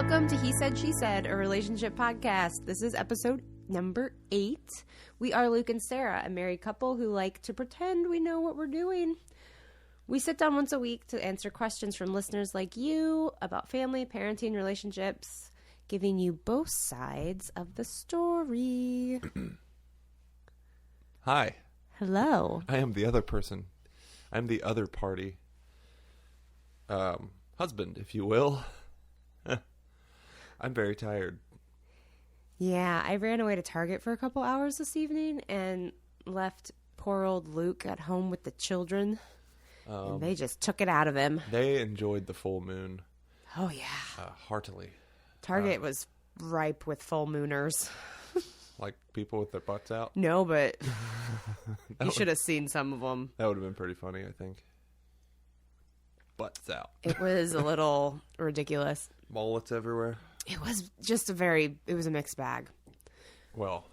Welcome to He Said, She Said, a relationship podcast. This is episode number 8. We are Luke and Sara, a married couple who like to pretend we know what we're doing. We sit down once a week to answer questions from listeners like you about family, parenting, relationships, giving you both sides of the story. Hi. Hello. I am the other person. I'm the other party. Husband, if you will. I'm very tired. Yeah, I ran away to Target for a couple hours this evening and left poor old Luke at home with the children. And they just took it out of him. They enjoyed the full moon. Oh, yeah. Heartily. Target was ripe with full mooners. Like people with their butts out? No, but you should have seen some of them. That would have been pretty funny, I think. Butts out. It was a little ridiculous. Mullets everywhere. It was just it was a mixed bag. Well,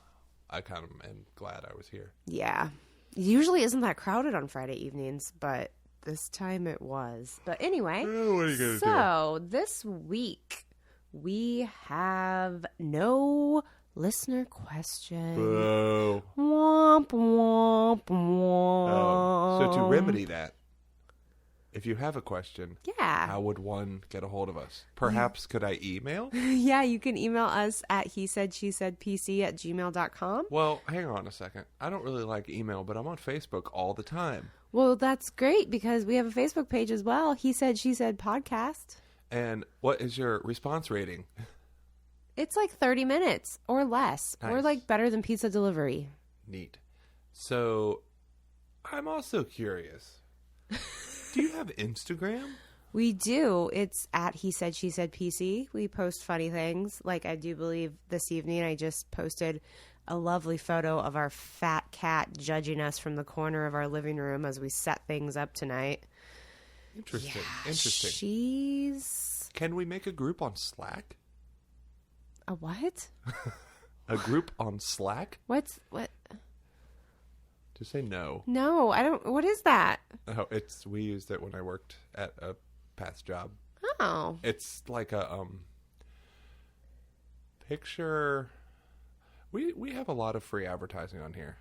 I kind of am glad I was here. Yeah. It usually isn't that crowded on Friday evenings, but this time it was. But anyway, what are you gonna do? So this week we have no listener question. Boo. Womp, womp, womp. So to remedy that, if you have a question, Yeah. how would one get a hold of us? Perhaps could I email? Yeah, you can email us at hesaidshesaidpc@gmail.com. Well, hang on a second. I don't really like email, but I'm on Facebook all the time. Well, that's great because we have a Facebook page as well. He Said, She Said podcast. And what is your response rating? It's like 30 minutes or less. Nice. We're like better than pizza delivery. Neat. So, I'm also curious. Do you have Instagram? We do. It's at He Said, She Said PC. We post funny things. Like I do believe this evening I just posted a lovely photo of our fat cat judging us from the corner of our living room as we set things up tonight. Interesting. Yeah, Interesting. She's... Can we make a group on Slack? A what? A group on Slack? What? Just say no. No, I don't... What is that? Oh, we used it when I worked at a past job. Oh. It's like a picture. We have a lot of free advertising on here.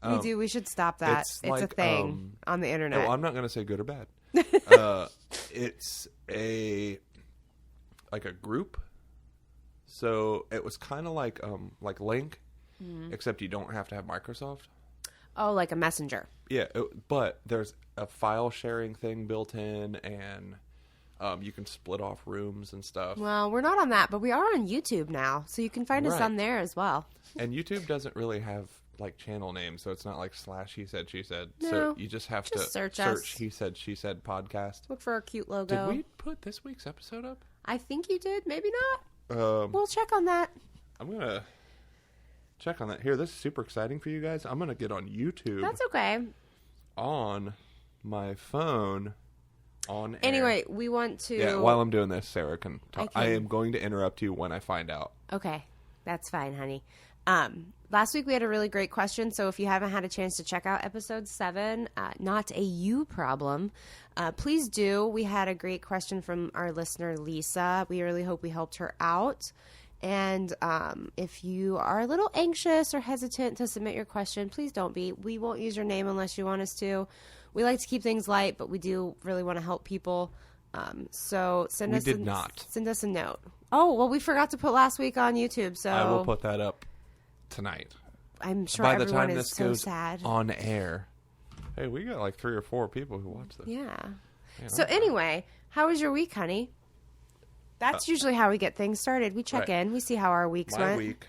We do. We should stop that. It's like, a thing on the internet. No, I'm not going to say good or bad. It's a group. So it was kind of like Link, except you don't have to have Microsoft. Oh, like a messenger. Yeah, but there's a file sharing thing built in, and you can split off rooms and stuff. Well, we're not on that, but we are on YouTube now, so you can find us on there as well. And YouTube doesn't really have like channel names, so it's not like / He Said, She Said. No, so you just have to search us. He Said, She Said podcast. Look for our cute logo. Did we put this week's episode up? I think you did. Maybe not. Um, We'll check on that. I'm going to check on that. Here, this is super exciting for you guys. I'm going to get on YouTube. That's okay. On my phone. On air. Anyway, we want to... Yeah, while I'm doing this, Sarah can talk. I I am going to interrupt you when I find out. Okay. That's fine, honey. Last week we had a really great question, so if you haven't had a chance to check out episode 7, Not a You Problem, please do. We had a great question from our listener, Lisa. We really hope we helped her out. And if you are a little anxious or hesitant to submit your question, please don't be. We won't use your name unless you want us to. We like to keep things light, but we do really want to help people. So send us a note. Oh, well, we forgot to put last week on YouTube, so I will put that up tonight. I'm sure By the everyone time is this so goes sad. on air. Hey, we got like 3 or 4 people who watch this. Yeah. Man, So anyway, how was your week, honey? That's usually how we get things started. We check in. We see how our weeks went. My week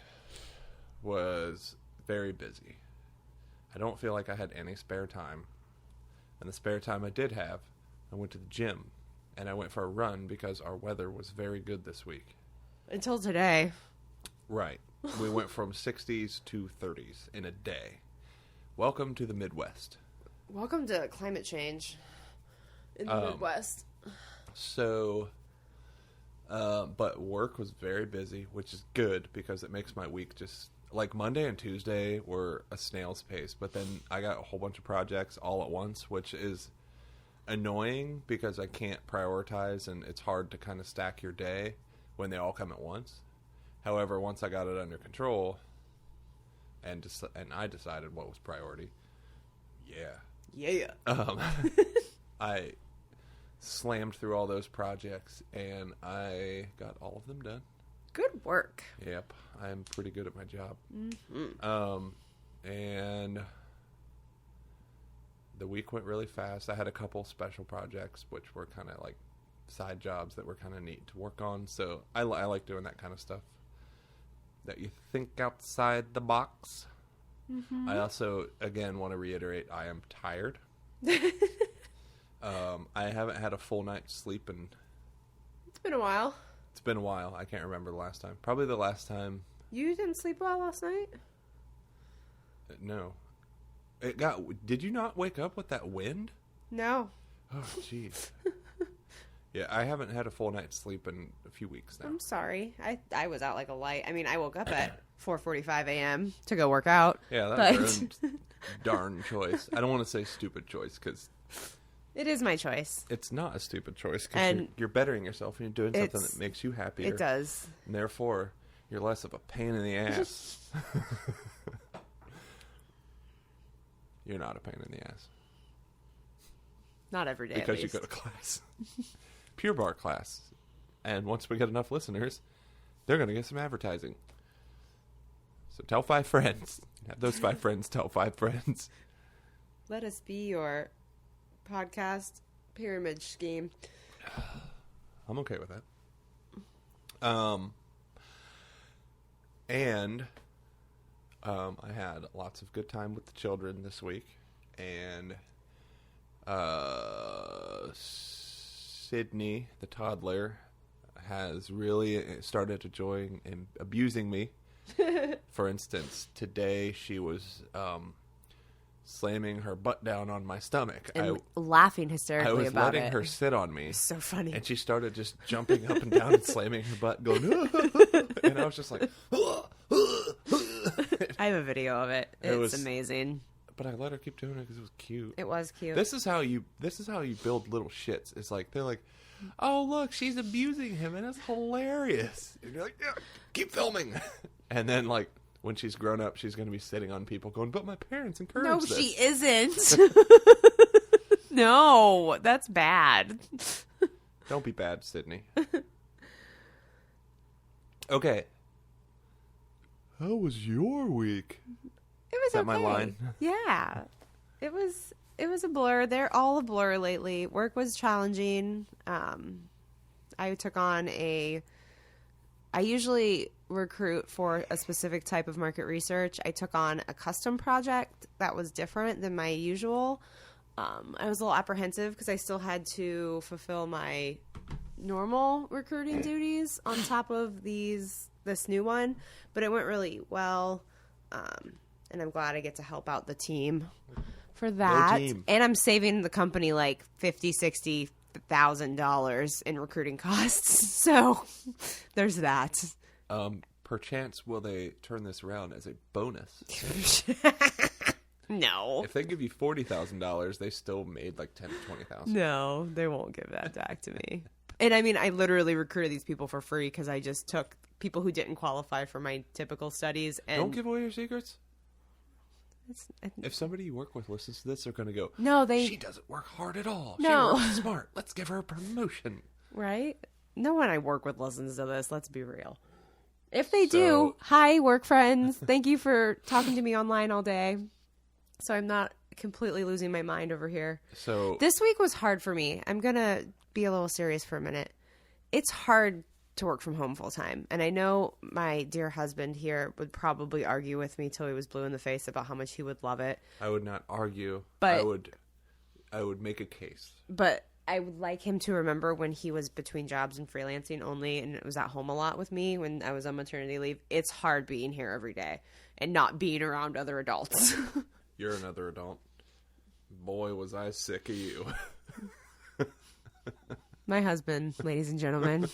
was very busy. I don't feel like I had any spare time. And the spare time I did have, I went to the gym. And I went for a run because our weather was very good this week. Until today. Right. We went from 60s to 30s in a day. Welcome to the Midwest. Welcome to climate change in the Midwest. So, but work was very busy, which is good because it makes my week just like Monday and Tuesday were a snail's pace. But then I got a whole bunch of projects all at once, which is annoying because I can't prioritize and it's hard to kind of stack your day when they all come at once. However, once I got it under control and I decided what was priority, I slammed through all those projects and I got all of them done. Good work. Yep, I'm pretty good at my job. Mm-hmm. And the week went really fast. I had a couple special projects, which were kind of like side jobs that were kind of neat to work on. So I like doing that kind of stuff. That you think outside the box. Mm-hmm. I also, again, want to reiterate, I am tired. I haven't had a full night's sleep in... It's been a while. It's been a while. I can't remember the last time. Probably the last time... You didn't sleep well last night? No. Did you not wake up with that wind? No. Oh, jeez. Yeah, I haven't had a full night's sleep in a few weeks now. I'm sorry. I was out like a light. I mean, I woke up at 4:45 a.m. to go work out. Yeah, that's a darn choice. I don't want to say stupid choice because... It is my choice. It's not a stupid choice because you're bettering yourself and you're doing something that makes you happier. It does. And therefore, you're less of a pain in the ass. You're not a pain in the ass. Not every day, because at least. You go to class. Pure Bar class. And once we get enough listeners, they're going to get some advertising. So tell 5 friends. Have those 5 friends tell 5 friends. Let us be your podcast pyramid scheme. I'm okay with that. And I had lots of good time with the children this week. And Sydney, the toddler, has really started enjoying and abusing me. For instance, today she was slamming her butt down on my stomach. And laughing hysterically about it. I was letting her sit on me. It's so funny. And she started just jumping up and down and slamming her butt, going, and I was just like, I have a video of it. It's amazing. But I let her keep doing it because it was cute. It was cute. This is how you build little shits. It's like, they're like, oh, look, she's abusing him, and it's hilarious. And you're like, yeah, keep filming. And then, like, when she's grown up, she's going to be sitting on people going, but my parents encourage this. No, she isn't. No, that's bad. Don't be bad, Sydney. Okay. How was your week? It was Is that okay. my line? Yeah. It was a blur. They're all a blur lately. Work was challenging. I took on I usually recruit for a specific type of market research. I took on a custom project that was different than my usual. I was a little apprehensive because I still had to fulfill my normal recruiting duties on top of this new one, but it went really well. And I'm glad I get to help out the team for that. And I'm saving the company like $50,000-$60,000 in recruiting costs. So there's that. Perchance will they turn this around as a bonus? No. If they give you $40,000, they still made like $10,000 to $20,000. No, they won't give that back to me. And I mean, I literally recruited these people for free because I just took people who didn't qualify for my typical studies. And don't give away your secrets. If somebody you work with listens to this, they're going to go, no, she doesn't work hard at all. No. She works smart. Let's give her a promotion. Right? No one I work with listens to this. Let's be real. If they do, hi, work friends. Thank you for talking to me online all day. So I'm not completely losing my mind over here. So this week was hard for me. I'm going to be a little serious for a minute. It's hard to work from home full time. And I know my dear husband here would probably argue with me till he was blue in the face about how much he would love it. I would not argue. But I would make a case. But I would like him to remember when he was between jobs and freelancing only and was at home a lot with me when I was on maternity leave. It's hard being here every day and not being around other adults. You're another adult. Boy, was I sick of you. My husband, ladies and gentlemen,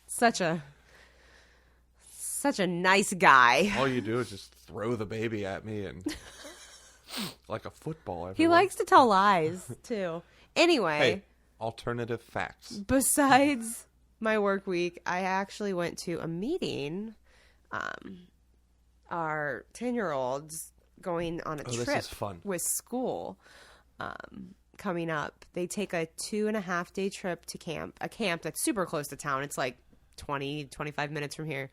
such a nice guy. All you do is just throw the baby at me and like a football. Everyone. He likes to tell lies too. Anyway, hey, alternative facts. Besides my work week, I actually went to a meeting. Our 10-year-old's going on a trip this is fun. with school coming up. They take a 2.5-day trip to a camp that's super close to town. It's like 25 minutes from here.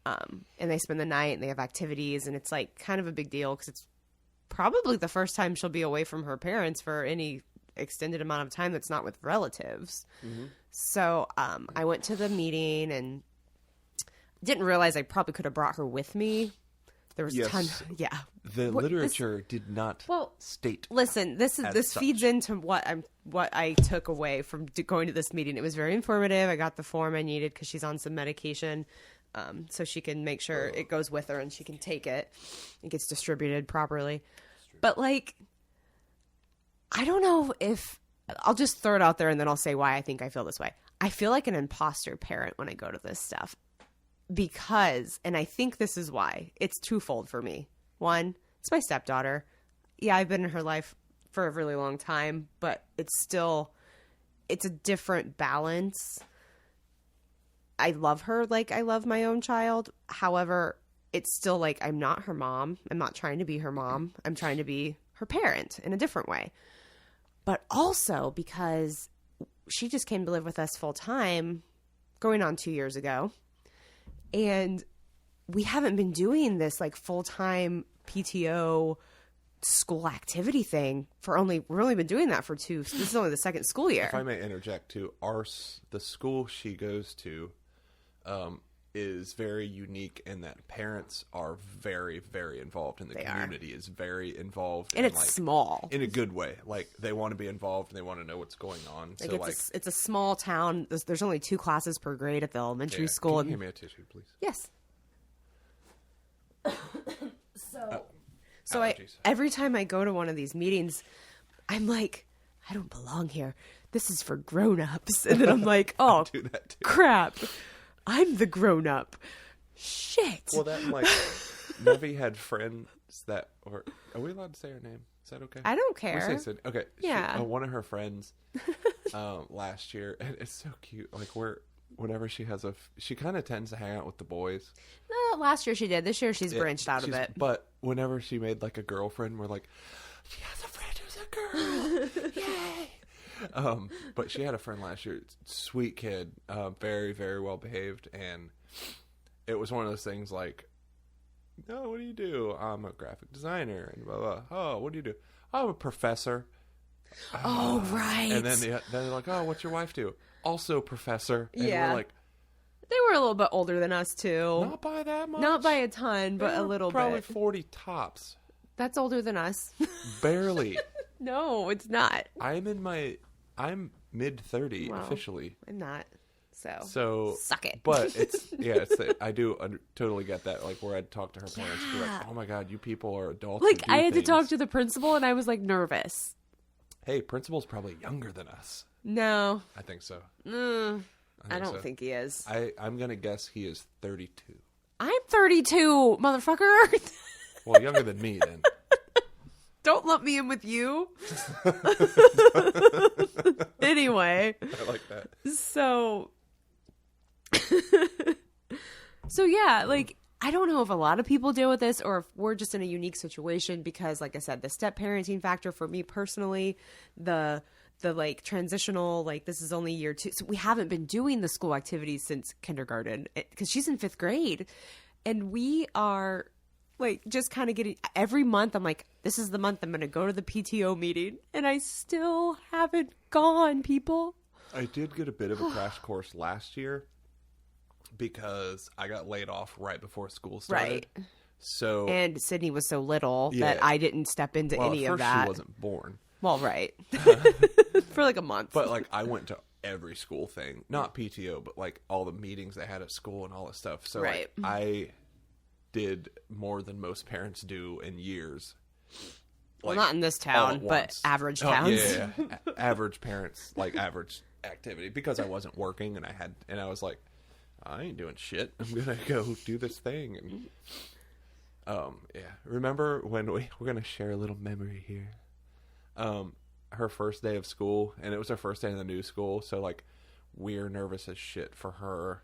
And they spend the night and they have activities, and it's like kind of a big deal because it's probably the first time she'll be away from her parents for any extended amount of time that's not with relatives. Mm-hmm. So I went to the meeting and didn't realize I probably could have brought her with me. There was a ton. Yeah. The literature did not state. Listen, this feeds into what I took away from going to this meeting. It was very informative. I got the form I needed because she's on some medication, so she can make sure it goes with her and she can take it. It gets distributed properly. But like, I don't know if I'll just throw it out there and then I'll say why I think I feel this way. I feel like an imposter parent when I go to this stuff. Because, and I think this is why, it's twofold for me. One, it's my stepdaughter. Yeah, I've been in her life for a really long time, but it's a different balance. I love her like I love my own child. However, it's still like I'm not her mom. I'm not trying to be her mom. I'm trying to be her parent in a different way. But also because she just came to live with us full time going on 2 years ago. And we haven't been doing this like full-time PTO school activity thing we've only been doing that for this is only the second school year. If I may interject too, the school she goes to is very unique in that parents are very, very involved, and the community is very involved. And it's small. In a good way. Like, they want to be involved and they want to know what's going on. It's a small town. There's only 2 classes per grade at the elementary school. Can you hand me a tissue, please? Yes. So every time I go to one of these meetings, I'm like, I don't belong here. This is for grown-ups. And then I'm like, oh, crap. I'm the grown-up. Shit. Well, that, like, Nevi had friends that, are we allowed to say her name? Is that okay? I don't care. We say okay. Yeah. One of her friends last year, and it's so cute. Like, whenever she has she kind of tends to hang out with the boys. Last year she did. This year she's branched out a bit. But whenever she made, like, a girlfriend, we're like, she has a friend who's a girl. Yay. But she had a friend last year, sweet kid, very, very well behaved, and it was one of those things like, "Oh, what do you do?" "I'm a graphic designer," and blah blah. "Oh, what do you do?" "I'm a professor." Oh, right. And then they're like, "Oh, what's your wife do?" "Also professor." And we're like, they were a little bit older than us too. Not by that much. Not by a ton, but a little probably bit. Probably 40 tops. That's older than us. Barely. No, it's not. I'm mid-30 officially. I'm not. So suck it. But I do totally get that. Like, where I'd talk to her parents, be like, "Oh my god, you people are adults." Like, I had to talk to the principal, and I was like nervous. Hey, principal's probably younger than us. No, I think so. I don't think he is. I'm gonna guess he is 32. I'm 32, motherfucker. Well, younger than me then. Don't lump me in with you. Anyway. I like that. So yeah, like, I don't know if a lot of people deal with this or if we're just in a unique situation because, like I said, the step parenting factor for me personally, the like transitional, like, this is only year 2. So we haven't been doing the school activities since kindergarten because she's in 5th grade. And we are like just kind of getting every month. I'm like, this is the month I'm going to go to the PTO meeting. And I still haven't gone, people. I did get a bit of a crash course last year because I got laid off right before school started. Right. So, and Sydney was so little that I didn't step into any of that. She wasn't born. Well, right. For like a month. But like, I went to every school thing, not PTO, but like all the meetings they had at school and all this stuff. So like, I did more than most parents do in years. Well, not in this town, but average towns. Yeah. Average parents, like average activity, because I wasn't working and I was like, I ain't doing shit. I'm gonna go do this thing. And remember when we're gonna share a little memory here. Her first day of school, and it was her first day in the new school, so like we're nervous as shit for her.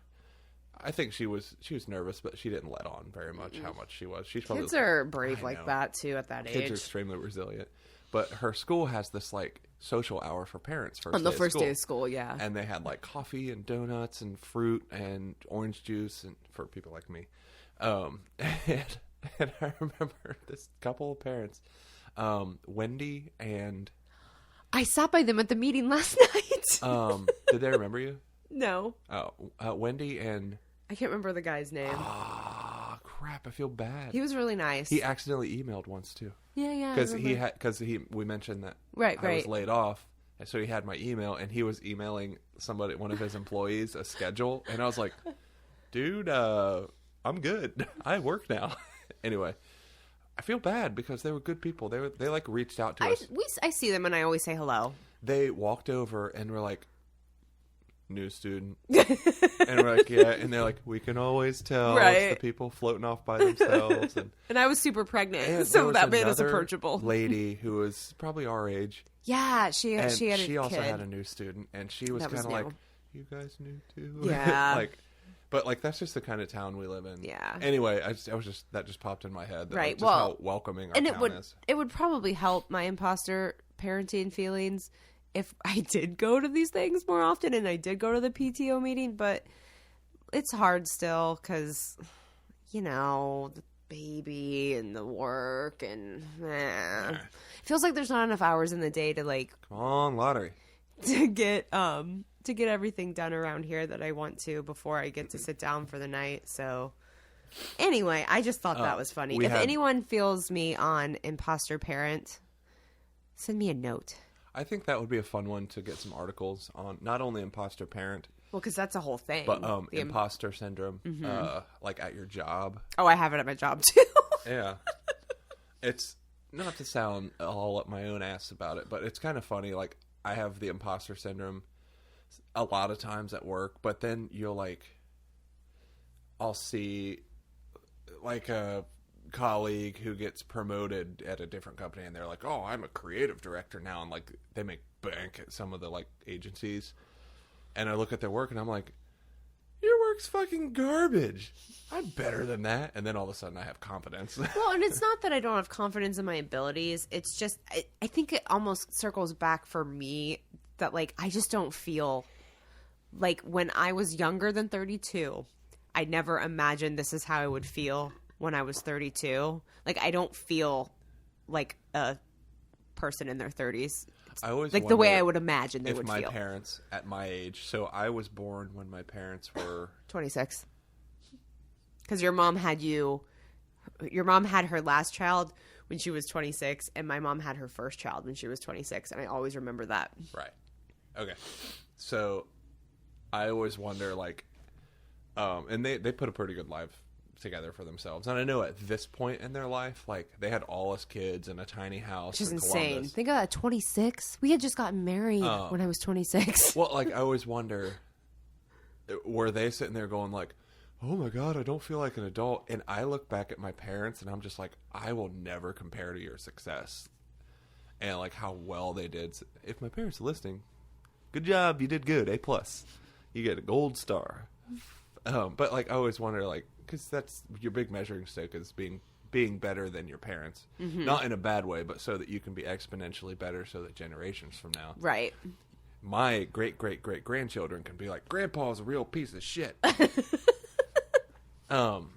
I think she was nervous, but she didn't let on very much how much she was. She's probably Kids are brave like that too at that age. Kids are extremely resilient. But her school has this like social hour for parents on the first day of school, yeah. And they had like coffee and donuts and fruit and orange juice and for people like me. And I remember this couple of parents, Wendy and I sat by them at the meeting last night. Did they remember you? No. Oh, Wendy and I can't remember the guy's name. Ah, crap! I feel bad. He was really nice. He accidentally emailed once too. Yeah. Because we mentioned that I was laid off, and so he had my email, and he was emailing one of his employees, a schedule, and I was like, dude, I'm good. I work now. Anyway, I feel bad because they were good people. They like reached out to us. I see them and I always say hello. They walked over and were like, new student. And we're like, yeah. And they're like, we can always tell it's the people floating off by themselves. And I was super pregnant, so that made us approachable. Lady who was probably our age. Yeah, she had a kid. She also had a new student, and she was kind of like, you guys new too? Yeah. But that's just the kind of town we live in. Yeah. Anyway, that just popped in my head. Just well, how welcoming our town is. It would probably help my imposter parenting feelings if I did go to these things more often and I did go to the PTO meeting, but it's hard still because, the baby and the work and it feels like there's not enough hours in the day to come on, lottery, to get everything done around here that I want to before I get to sit down for the night. So anyway, I just thought that was funny. If anyone feels me on imposter parent, send me a note. I think that would be a fun one to get some articles on, not only imposter parent. Well, because that's a whole thing. But imposter syndrome, like at your job. Oh, I have it at my job too. Yeah. It's not to sound all up my own ass about it, but it's kind of funny. Like, I have the imposter syndrome a lot of times at work, but then I'll see like a colleague who gets promoted at a different company and they're like, oh, I'm a creative director now, and like they make bank at some of the like agencies, and I look at their work and I'm like, your work's fucking garbage, I'm better than that. And then all of a sudden I have confidence. Well, and it's not that I don't have confidence in my abilities, it's just I think it almost circles back for me that like I just don't feel like when I was younger than 32, I never imagined this is how I would feel when I was 32. Like, I don't feel like a person in their 30s. I always like the way I would imagine they would feel. If my parents at my age, so I was born when my parents were 26. Because your mom had her last child when she was 26, and my mom had her first child when she was 26, and I always remember that. Right. Okay. So I always wonder, like, and they put a pretty good life together for themselves, and I know at this point in their life, like, they had all us kids in a tiny house, which is insane. Columbus. Think of that. 26. We had just gotten married when I was 26. Well, like, I always wonder, were they sitting there going like, oh my god, I don't feel like an adult? And I look back at my parents and I'm just like, I will never compare to your success and like how well they did. If my parents are listening, good job, you did good, A+, you get a gold star. But like, I always wonder, like, because that's your big measuring stick, is being better than your parents. Mm-hmm. Not in a bad way, but so that you can be exponentially better so that generations from now. Right. My great-great-great-grandchildren can be like, Grandpa's a real piece of shit. Oh,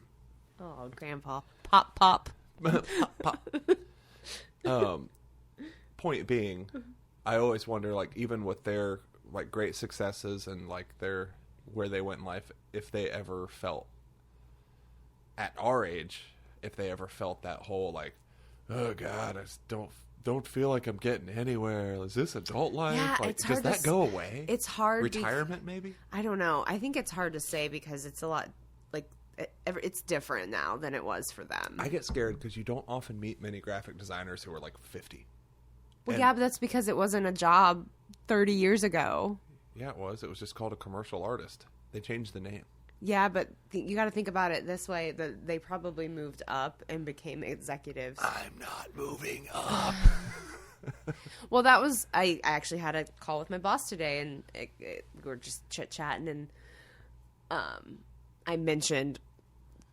Grandpa. Pop. Pop. Point being, I always wonder, like, even with their, like, great successes and, like, where they went in life, if they ever felt, at our age, if they ever felt that whole, like, oh god, I just don't feel like I'm getting anywhere. Is this adult life? Yeah, like, it's hard does that go away? It's hard. Retirement, maybe? I don't know. I think it's hard to say because it's a lot, like, it's different now than it was for them. I get scared because you don't often meet many graphic designers who are like 50. Well, yeah, but that's because it wasn't a job 30 years ago. Yeah, it was. It was just called a commercial artist. They changed the name. Yeah, but you got to think about it this way: that they probably moved up and became executives. I'm not moving up. Well, that was I actually had a call with my boss today, and we were just chit-chatting, and I mentioned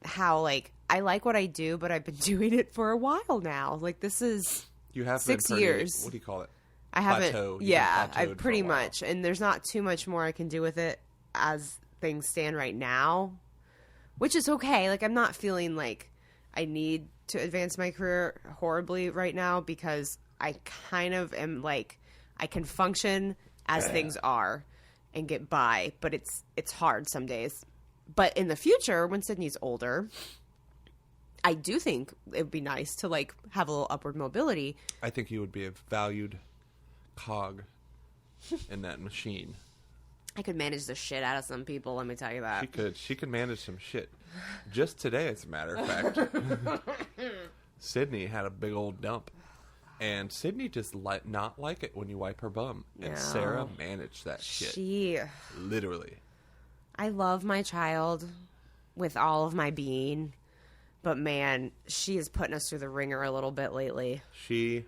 how, like, I like what I do, but I've been doing it for a while now. Like, this is You have 6 been pretty, years. What do you call it? I haven't. Plateaued. You've Yeah, been I plateaued for pretty a while. much, and there's not too much more I can do with it as things stand right now, which is okay. Like, I'm not feeling like I need to advance my career horribly right now, because I kind of am like, I can function as things are and get by, but it's hard some days. But in the future, when Sydney's older, I do think it would be nice to, like, have a little upward mobility. I think you would be a valued cog in that machine. I could manage the shit out of some people, let me tell you that. She could manage some shit. Just today, as a matter of fact, Sydney had a big old dump. And Sydney just not like it when you wipe her bum. And No. Sarah managed that shit. Literally. I love my child with all of my being, but man, she is putting us through the ringer a little bit lately. Okay.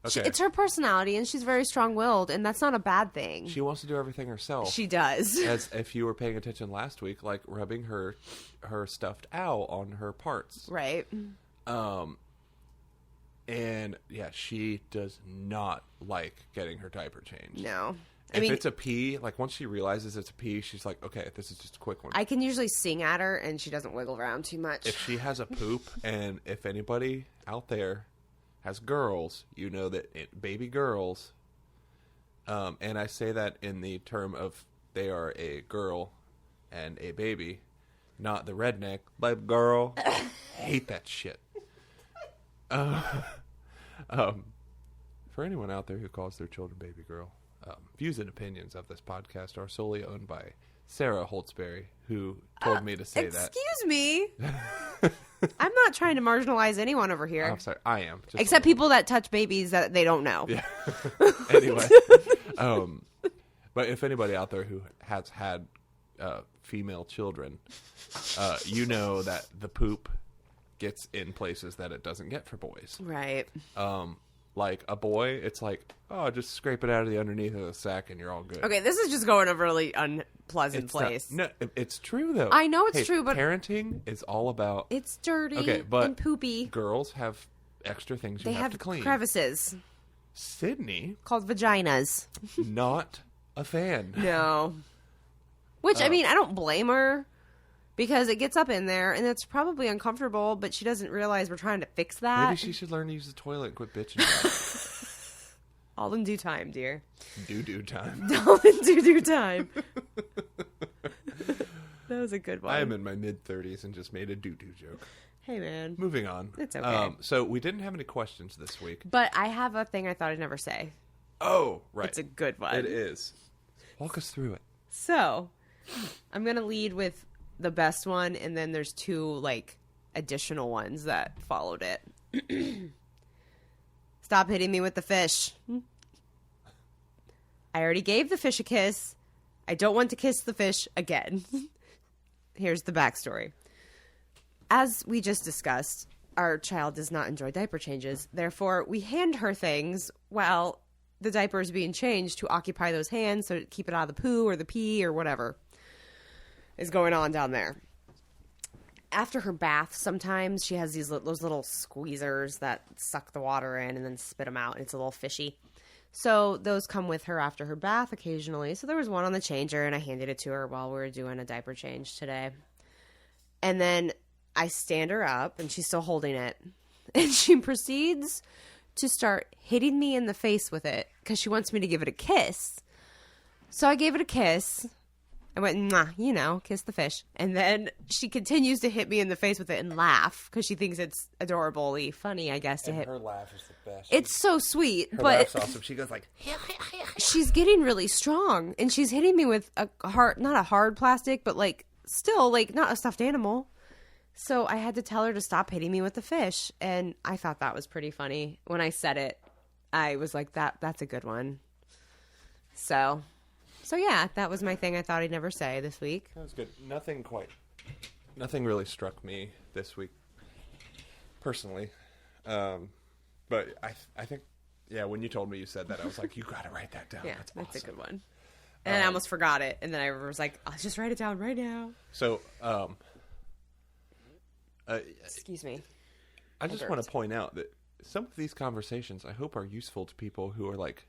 It's her personality, and she's very strong-willed, and that's not a bad thing. She wants to do everything herself. She does. As if you were paying attention last week, like rubbing her stuffed owl on her parts. Right. And yeah, she does not like getting her diaper changed. No. If it's a pee, like once she realizes it's a pee, she's like, okay, this is just a quick one. I can usually sing at her, and she doesn't wiggle around too much. If she has a poop, and if anybody out there has girls, you know that baby girls, and I say that in the term of they are a girl and a baby, not the redneck, baby girl. Hate that shit. For anyone out there who calls their children baby girl, views and opinions of this podcast are solely owned by Sara Holtzberry, who told me to say that. Excuse me. I'm not trying to marginalize anyone over here. I'm sorry, I am. Just Except people that touch babies that they don't know. Yeah. Anyway, but if anybody out there who has had female children, you know that the poop gets in places that it doesn't get for boys. Right. Like a boy, it's like, oh, just scrape it out of the underneath of the sack and you're all good. Okay, this is just going a really unpleasant It's place. no, it's true though. I know it's Hey, true, but parenting is all about. it's dirty Okay, but and poopy. Girls have extra things They you have to clean. crevices Sydney, called vaginas. not a fan. No. Which, I mean, I don't blame her, because it gets up in there, and it's probably uncomfortable, but she doesn't realize we're trying to fix that. Maybe she should learn to use the toilet and quit bitching about it. All in due time, dear. Doo-doo time. All in due time. That was a good one. I am in my mid-30s and just made a doo-doo joke. Hey, man. Moving on. It's okay. So we didn't have any questions this week. But I have a thing I thought I'd never say. Oh, right. It's a good one. It is. Walk us through it. So, I'm going to lead with the best one, and then there's two, like, additional ones that followed it. Stop hitting me with the fish. I already gave the fish a kiss. I don't want to kiss the fish again. Here's the backstory. As we just discussed, our child does not enjoy diaper changes. Therefore, we hand her things while the diaper is being changed to occupy those hands, so to keep it out of the poo or the pee or whatever is going on down there. After her bath, sometimes she has those little squeezers that suck the water in and then spit them out, and it's a little fishy. So those come with her after her bath occasionally. So there was one on the changer, and I handed it to her while we were doing a diaper change today. And then I stand her up, and she's still holding it. And she proceeds to start hitting me in the face with it because she wants me to give it a kiss. So I gave it a kiss. I went, mwah, kiss the fish. And then she continues to hit me in the face with it and laugh because she thinks it's adorably funny, I guess, to hit. Her laugh is the best. It's so sweet, Her but laugh's awesome. She goes like, she's getting really strong, and she's hitting me with a hard, not a hard plastic, but like still like not a stuffed animal. So I had to tell her to stop hitting me with the fish, and I thought that was pretty funny. When I said it, I was like, that's a good one. So yeah, that was my thing I thought I'd never say this week. that was good. Nothing really struck me this week, personally. But I think Yeah, when you told me you said that, I was like, you got to write that down. Yeah, that's that's awesome. a good one. And I almost forgot it. And then I was like, I'll just write it down right now. So, Excuse me. I just want to point out that some of these conversations, I hope, are useful to people who are like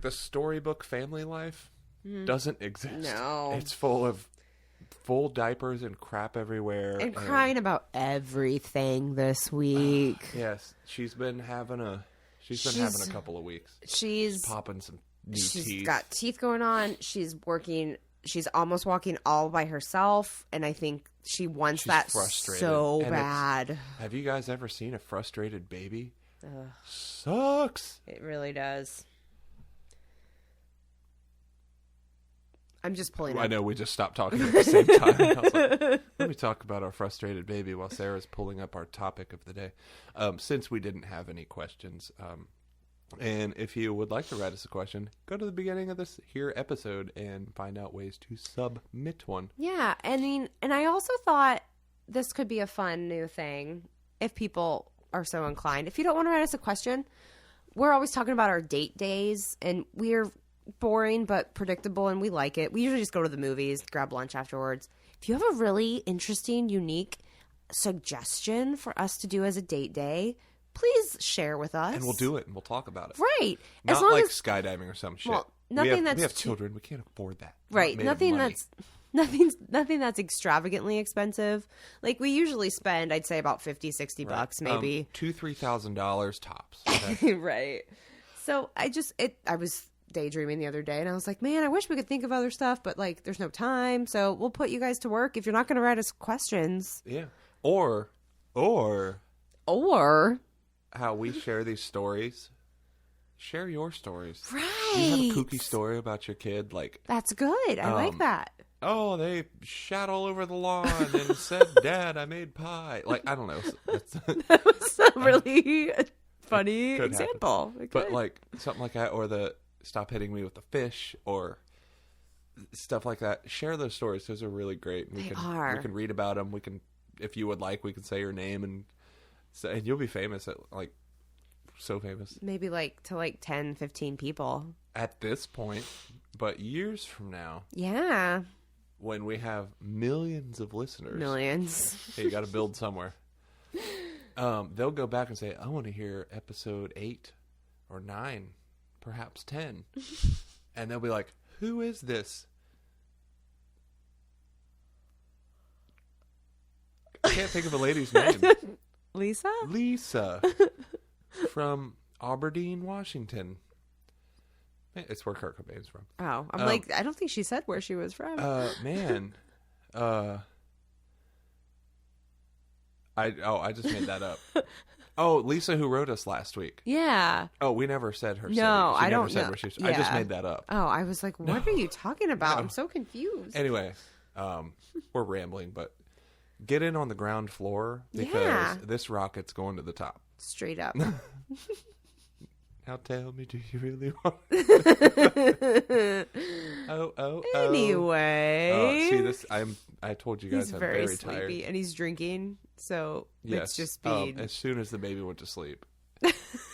the storybook family life doesn't exist. No. It's full of full diapers and crap everywhere. And crying about everything this week. Yes, she's been having a couple of weeks. She's popping some new She's teeth. got teeth going on. She's almost walking all by herself. And I think she wants She's that frustrated. so And bad. Have you guys ever seen a frustrated baby? Ugh. Sucks. It really does. I'm just pulling up. I know we just stopped talking at the same time. I was like, let me talk about our frustrated baby while Sarah's pulling up our topic of the day. Since we didn't have any questions, and if you would like to write us a question, go to the beginning of this here episode and find out ways to submit one. Yeah, I mean, and I also thought this could be a fun new thing if people are so inclined. If you don't want to write us a question, we're always talking about our date days, and we're boring but predictable, and we like it. We usually just go to the movies, grab lunch afterwards. If you have a really interesting, unique suggestion for us to do as a date day, please share with us. And we'll do it, and we'll talk about it. Right. Not as long like as, skydiving or some shit. Well, we nothing have that's children. We can't afford that. Right. We're not made of money. Nothing that's extravagantly expensive. Like we usually spend, I'd say about $50-$60 bucks maybe. $2,000-$3,000 tops. Okay? Right. So I was daydreaming the other day and I was like, man, I wish we could think of other stuff, but like there's no time. So we'll put you guys to work if you're not going to write us questions. Yeah. Or how we share these stories. Share your stories. Right. You have a kooky story about your kid, like, that's good. I like that. oh, they shat all over the lawn and said, Dad, I made pie. Like, I don't know. That was a really funny could example. But like something like that, or the stop hitting me with the fish, or stuff like that. Share those stories. Those are really great. We can read about them. We can, if you would like, we can say your name and you'll be famous at like so famous. Maybe like to 10, 15 people. At this point, but years from now. Yeah. When we have millions of listeners. Millions. Hey, you got to build somewhere. They'll go back and say, I want to hear episode 8 or 9, perhaps 10. And they'll be like, who is this? I can't think of a lady's name. Lisa? Lisa. From Aberdeen, Washington. It's where Kurt Cobain's from. Oh, I'm like, I don't think she said where she was from. Man. I just made that up. Oh, Lisa, who wrote us last week. Yeah. Oh, we never said her. No, She I never don't said know. where she was. Yeah. I just made that up. Oh, I was like, what are you talking about? No. I'm so confused. Anyway, we're rambling, but get in on the ground floor because this rocket's going to the top. Straight up. Now tell me, do you really want Oh. Anyway. See this? I told you guys he's I'm very very sleepy tired. and he's drinking, so Yes. it's just speed. As soon as the baby went to sleep,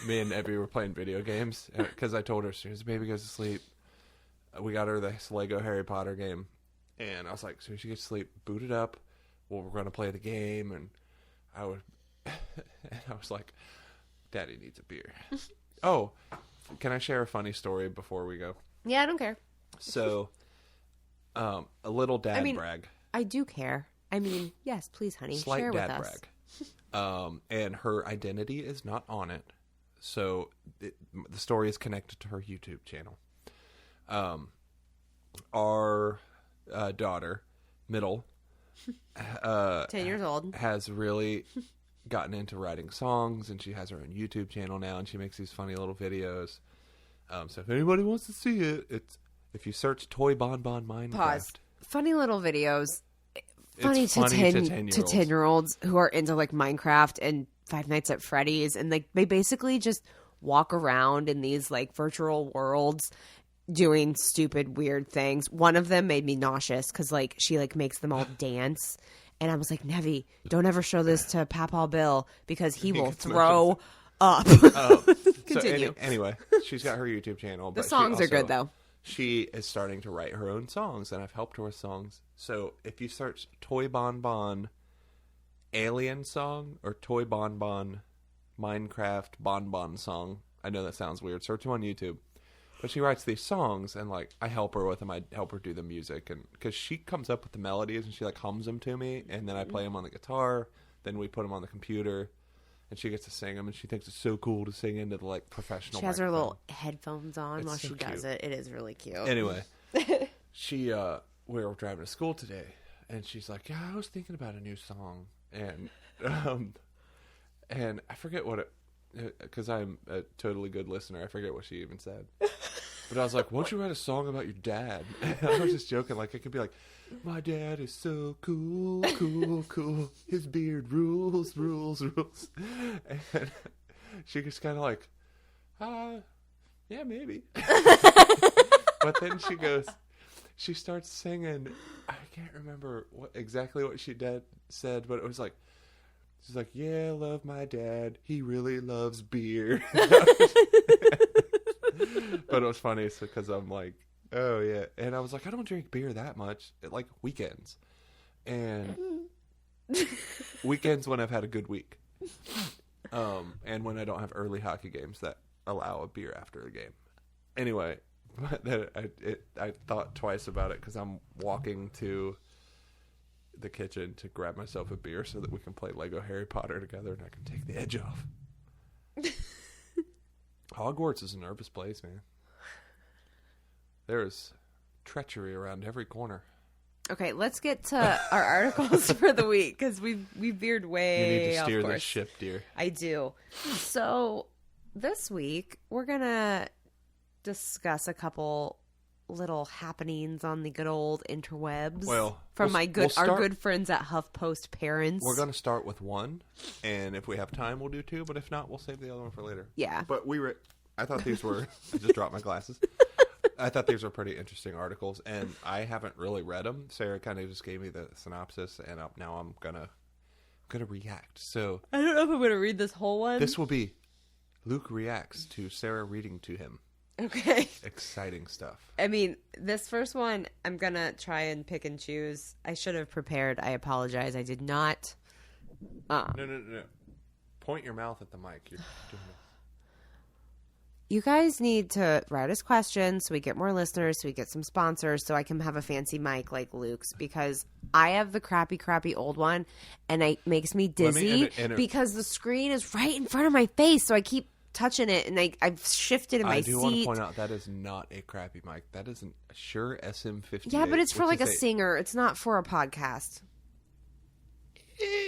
me and Evie were playing video games because I told her as soon as the baby goes to sleep, we got her this Lego Harry Potter game, and I was like, as soon as she gets to sleep, boot it up. Well, we're going to play the game, and I was like, Daddy needs a beer. Oh, can I share a funny story before we go? Yeah, I don't care. So, a little dad brag. I do care. I mean, yes, please, honey, Slight share dad with us. brag. And her identity is not on it. So, the story is connected to her YouTube channel. Our daughter, middle, 10 years old, has really gotten into writing songs, and she has her own YouTube channel now, and she makes these funny little videos. So if anybody wants to see it, it's if you search Toy Bonbon Minecraft. Pause. Funny little videos. Funny to 10-year-olds who are into like Minecraft and Five Nights at Freddy's, and like they basically just walk around in these like virtual worlds doing stupid weird things. One of them made me nauseous because like she like makes them all dance, And I was like, Nevi, don't ever show this to Papa Bill because he will gets throw up. Continue. Anyway, she's got her YouTube channel. The but songs are good, though. She is starting to write her own songs, and I've helped her with songs. So if you search Toy Bon Bon Alien Song or Toy Bon Bon Minecraft Bon Bon Song, I know that sounds weird. Search them on YouTube. But she writes these songs, and like I help her with them. I help her do the music, and because she comes up with the melodies and she like hums them to me, and then I play them on the guitar. Then we put them on the computer, and she gets to sing them, and she thinks it's so cool to sing into the like professional. She has her microphone. little headphones on while she does it. It is really cute. Anyway, we were driving to school today, and she's like, "Yeah, I was thinking about a new song," and I forget what it, because I'm a totally good listener. I forget what she even said. But I was like, won't you write a song about your dad? And I was just joking. Like, it could be like, my dad is so cool, cool, cool. His beard rules, rules, rules. And she just kind of like, yeah, maybe. But then she starts singing. I can't remember exactly what she said, but it was like, she's like, yeah, I love my dad. He really loves beer. But it was funny because I'm like, oh, yeah. And I was like, I don't drink beer that much. Like, weekends. And weekends when I've had a good week. And when I don't have early hockey games that allow a beer after a game. Anyway, but then I thought twice about it because I'm walking to the kitchen to grab myself a beer so that we can play Lego Harry Potter together and I can take the edge off. Hogwarts is a nervous place, man. There's treachery around every corner. Okay, let's get to our articles for the week because we veered way off course. You need to steer the ship, dear. I do. So this week we're gonna discuss a couple little happenings on the good old interwebs. Well, from our good friends at HuffPost Parents. We're gonna start with one, and if we have time, we'll do two. But if not, we'll save the other one for later. Yeah. But I thought these were. I just dropped my glasses. I thought these were pretty interesting articles, and I haven't really read them. Sarah kind of just gave me the synopsis, and now I'm gonna react. So I don't know if I'm gonna read this whole one. This will be Luke reacts to Sarah reading to him. Okay. Exciting stuff. I mean, this first one, I'm gonna try and pick and choose. I should have prepared. I apologize. I did not. No. Point your mouth at the mic. You're doing this. You guys need to write us questions so we get more listeners, so we get some sponsors, so I can have a fancy mic like Luke's, because I have the crappy old one, and it makes me dizzy because the screen is right in front of my face, so I keep touching it, and I've shifted in my seat. I do want to point out that is not a crappy mic. That is a Shure SM58. Yeah, but it's for like a singer. It's not for a podcast.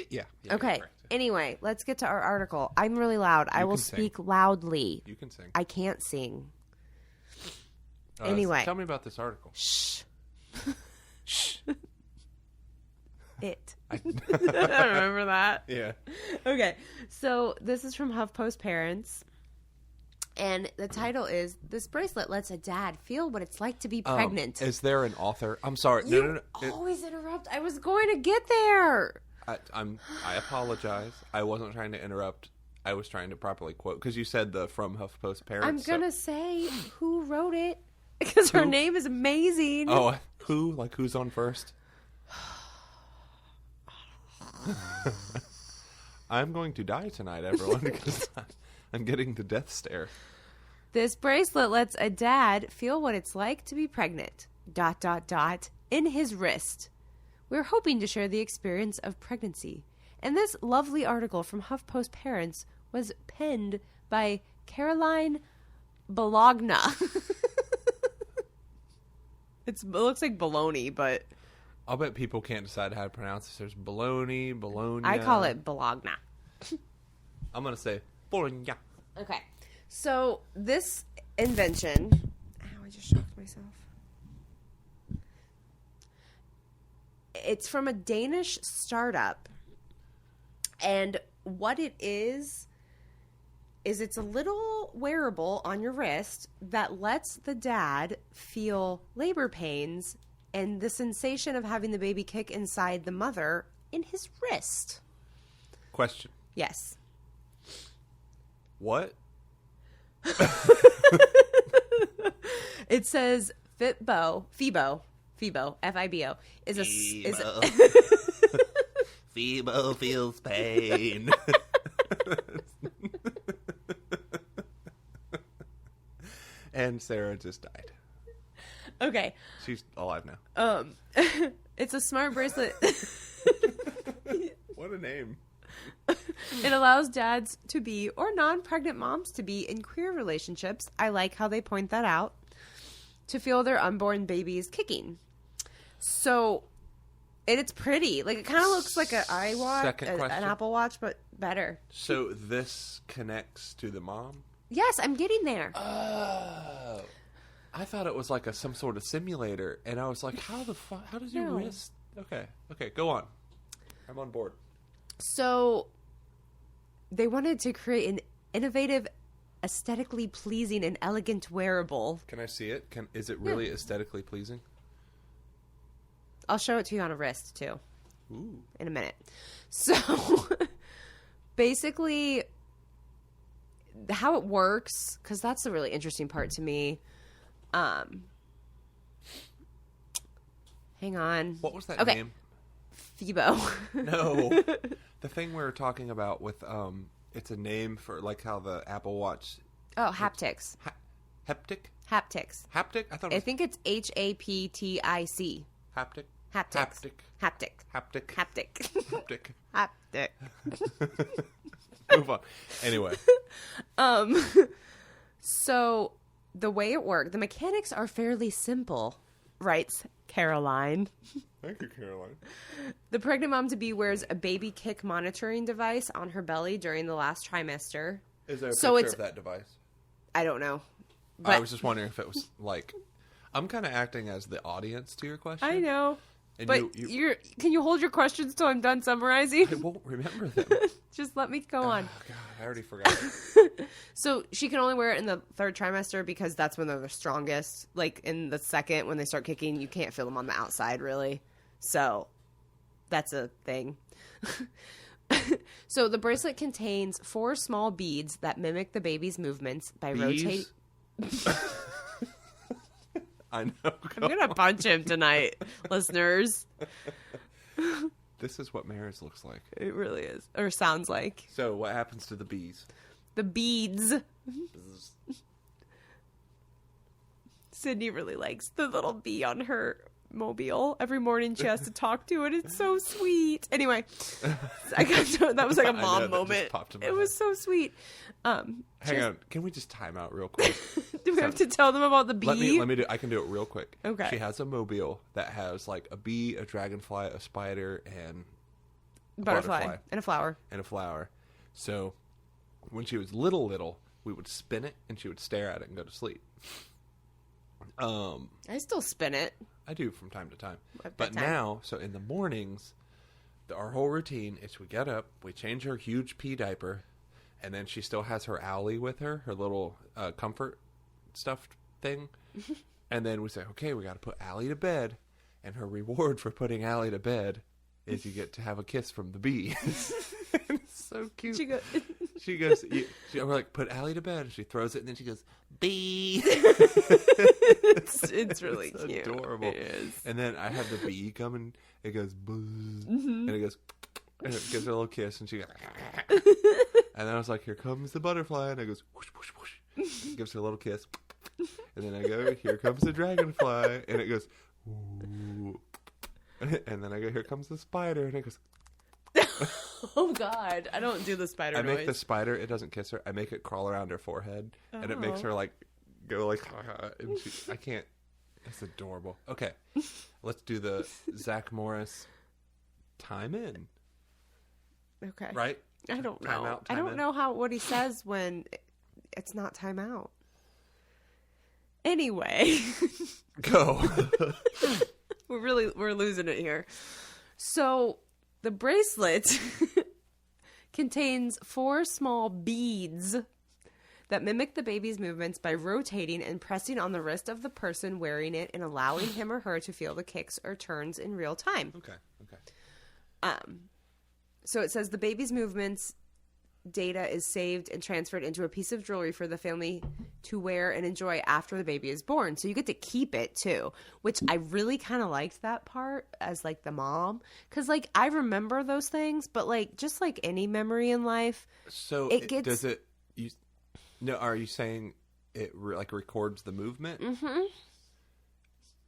Yeah. Okay. Anyway, let's get to our article. I'm really loud. I will speak loudly. You can sing. I can't sing. Anyway. Tell me about this article. Shh. Shh. I don't remember that. Yeah. Okay. So this is from HuffPost Parents. And the title is, "This bracelet lets a dad feel what it's like to be pregnant." Is there an author? I'm sorry. You always interrupt. I was going to get there. I apologize. I wasn't trying to interrupt. I was trying to properly quote, because you said the from HuffPost Parents. I'm going to say who wrote it, because her name is amazing. Oh, who? Like who's on first? I'm going to die tonight, everyone, because I'm getting the death stare. This bracelet lets a dad feel what it's like to be pregnant. ... in his wrist. We're hoping to share the experience of pregnancy. And this lovely article from HuffPost Parents was penned by Caroline Bologna. It looks like baloney, but I'll bet people can't decide how to pronounce this. There's bologna. I call it Bologna. I'm going to say bologna. Okay. So this invention... Ow, I just shocked myself. It's from a Danish startup. And what it is it's a little wearable on your wrist that lets the dad feel labor pains and the sensation of having the baby kick inside the mother in his wrist. Question. Yes. What? It says FIBO, F-I-B-O, is a... Phoebo feels pain. And Sarah just died. Okay. She's alive now. It's a smart bracelet. What a name. It allows dads to be, or non-pregnant moms to be, in queer relationships. I like how they point that out. To feel their unborn babies kicking. So... And it's pretty. Like, it kind of looks like an iWatch, an Apple Watch, but better. So this connects to the mom? Yes, I'm getting there. Oh. I thought it was like some sort of simulator, and I was like, how does your wrist... Okay, go on. I'm on board. So, they wanted to create an innovative, aesthetically pleasing, and elegant wearable. Can I see it? Is it really aesthetically pleasing? I'll show it to you on a wrist, too. Ooh. In a minute. So, basically, how it works, because that's the really interesting part to me. Hang on. What was that name? Phoebo. No. The thing we were talking about with, it's a name for, like, how the Apple Watch... Oh, haptics. Haptic? Haptics. Haptic? I think it's Haptic. Haptic? Haptics. Haptic. Haptic. Haptic. Haptic. Haptic. Haptic. Move on. Anyway. So the way it worked, the mechanics are fairly simple, writes Caroline. Thank you, Caroline. The pregnant mom-to-be wears a baby kick monitoring device on her belly during the last trimester. Is there a picture of that device? I don't know. I was just wondering if it was like... I'm kind of acting as the audience to your question. I know. And but can you hold your questions till I'm done summarizing? I won't remember them. Just let me go on. Oh, God, I already forgot. So she can only wear it in the third trimester because that's when they're the strongest. Like in the second, when they start kicking, you can't feel them on the outside, really. So that's a thing. So the bracelet contains 4 small beads that mimic the baby's movements by rotating. I know. I'm going to punch him tonight, listeners. This is what marriage looks like. It really is. Or sounds like. So what happens to the bees? The beads. Sydney really likes the little bee on her mobile. Every morning she has to talk to it. It's so sweet. Anyway, that was like a mom moment. It was so sweet. Hang on. Can we just time out real quick? Do we have to tell them about the bee? Let me do. I can do it real quick. Okay. She has a mobile that has like a bee, a dragonfly, a spider, and a butterfly and a flower. So when she was little, we would spin it and she would stare at it and go to sleep. I still spin it. I do from time to time. But now, so in the mornings, our whole routine is we get up, we change her huge pee diaper, and then she still has her Owlie with her little comfort stuffed thing. And then we say, okay, we got to put Allie to bed. And her reward for putting Allie to bed is you get to have a kiss from the bee. It's so cute. She goes, we're like, put Allie to bed. She throws it, and then she goes, bee. It's really cute. Adorable. It is. And then I have the bee come and it goes buzz, and it goes, and it gives her a little kiss, and she goes, and then I was like, here comes the butterfly, and it goes whoosh whoosh whoosh, gives her a little kiss, and then I go, here comes the dragonfly, and it goes, ooh. And then I go, here comes the spider, and it goes. Oh God, I don't do the spider noise. I make the spider, it doesn't kiss her, I make it crawl around her forehead, and it makes her like go like, and I can't. It's adorable. Okay, let's do the Zach Morris time in. Okay. Right? I don't know. Time out, time I don't in. know what he says when it's not time out. Anyway. Go. We're losing it here. So the bracelet contains 4 small beads that mimic the baby's movements by rotating and pressing on the wrist of the person wearing it and allowing him or her to feel the kicks or turns in real time. Okay. So it says the baby's movements data is saved and transferred into a piece of jewelry for the family to wear and enjoy after the baby is born. So you get to keep it too, which I really kind of liked that part as like the mom. Cause like I remember those things, but like just like any memory in life. So are you saying it like records the movement? Mm-hmm.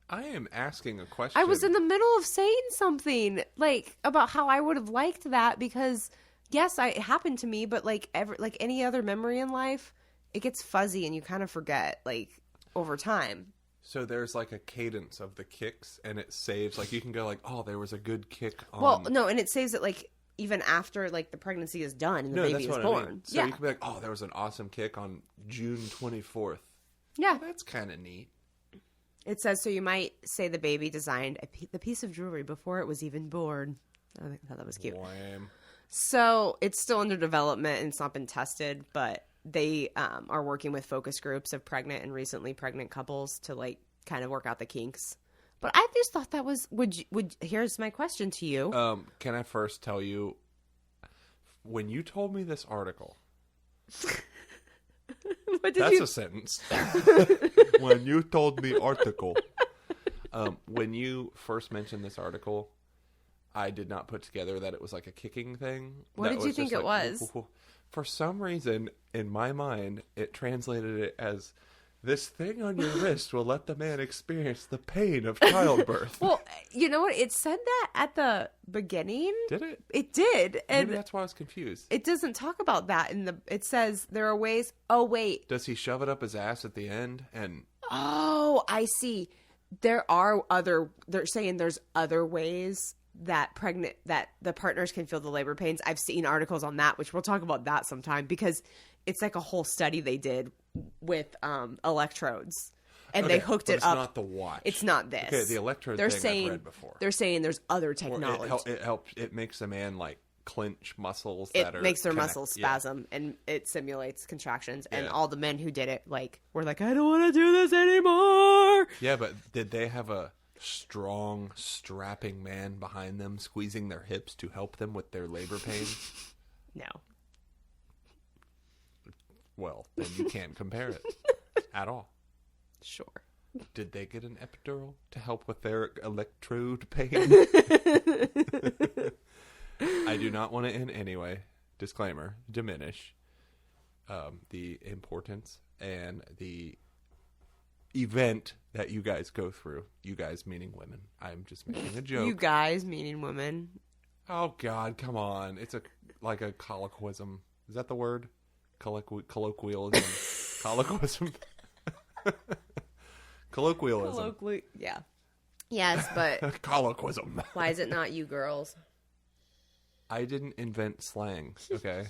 I am asking a question. I was in the middle of saying something like about how I would have liked that because yes, it happened to me, but like any other memory in life, it gets fuzzy and you kind of forget like over time. So there's like a cadence of the kicks and it saves, like you can go like, oh, there was a good kick on... Well, no, and it saves it like even after like the pregnancy is done and the baby is born. I mean. So you can be like, oh, there was an awesome kick on June 24th. Yeah. Well, that's kind of neat. It says, so you might say the baby designed the piece of jewelry before it was even born. I thought that was cute. Wham. So it's still under development and it's not been tested, but they are working with focus groups of pregnant and recently pregnant couples to like kind of work out the kinks. But I just thought that was here's my question to you. Can I first tell you, when you told me this article, that's a sentence. When you told me article, when you first mentioned this article, I did not put together that it was like a kicking thing. What did you think it was? For some reason, in my mind, it translated it as, this thing on your wrist will let the man experience the pain of childbirth. Well, you know what? It said that at the beginning. Did it? It did. And maybe that's why I was confused. It doesn't talk about that it says there are ways. Oh, wait. Does he shove it up his ass at the end? Oh, I see. They're saying there's other ways that the partners can feel the labor pains. I've seen articles on that, which we'll talk about that sometime, because it's like a whole study they did with electrodes, and they hooked it up. It's not the watch. It's not this. Okay, the electrode thing I've read before. They're saying there's other technology. It helps. It makes a man like clench muscles. It makes their muscles spasm, and it simulates contractions. And all the men who did it were like, I don't want to do this anymore. Yeah, but did they have a strong, strapping man behind them squeezing their hips to help them with their labor pains? No. Well, then you can't compare it at all. Sure. Did they get an epidural to help with their electrode pain? I do not want to in any way, disclaimer, diminish the importance and the event that you guys go through. You guys meaning women. I'm just making a joke. You guys meaning women. Oh, God, come on. It's like a colloquism. Is that the word? Colloquialism. Colloquism. Colloquialism. Yeah. Yes, but... Colloquism. Why is it not you girls? I didn't invent slang, okay?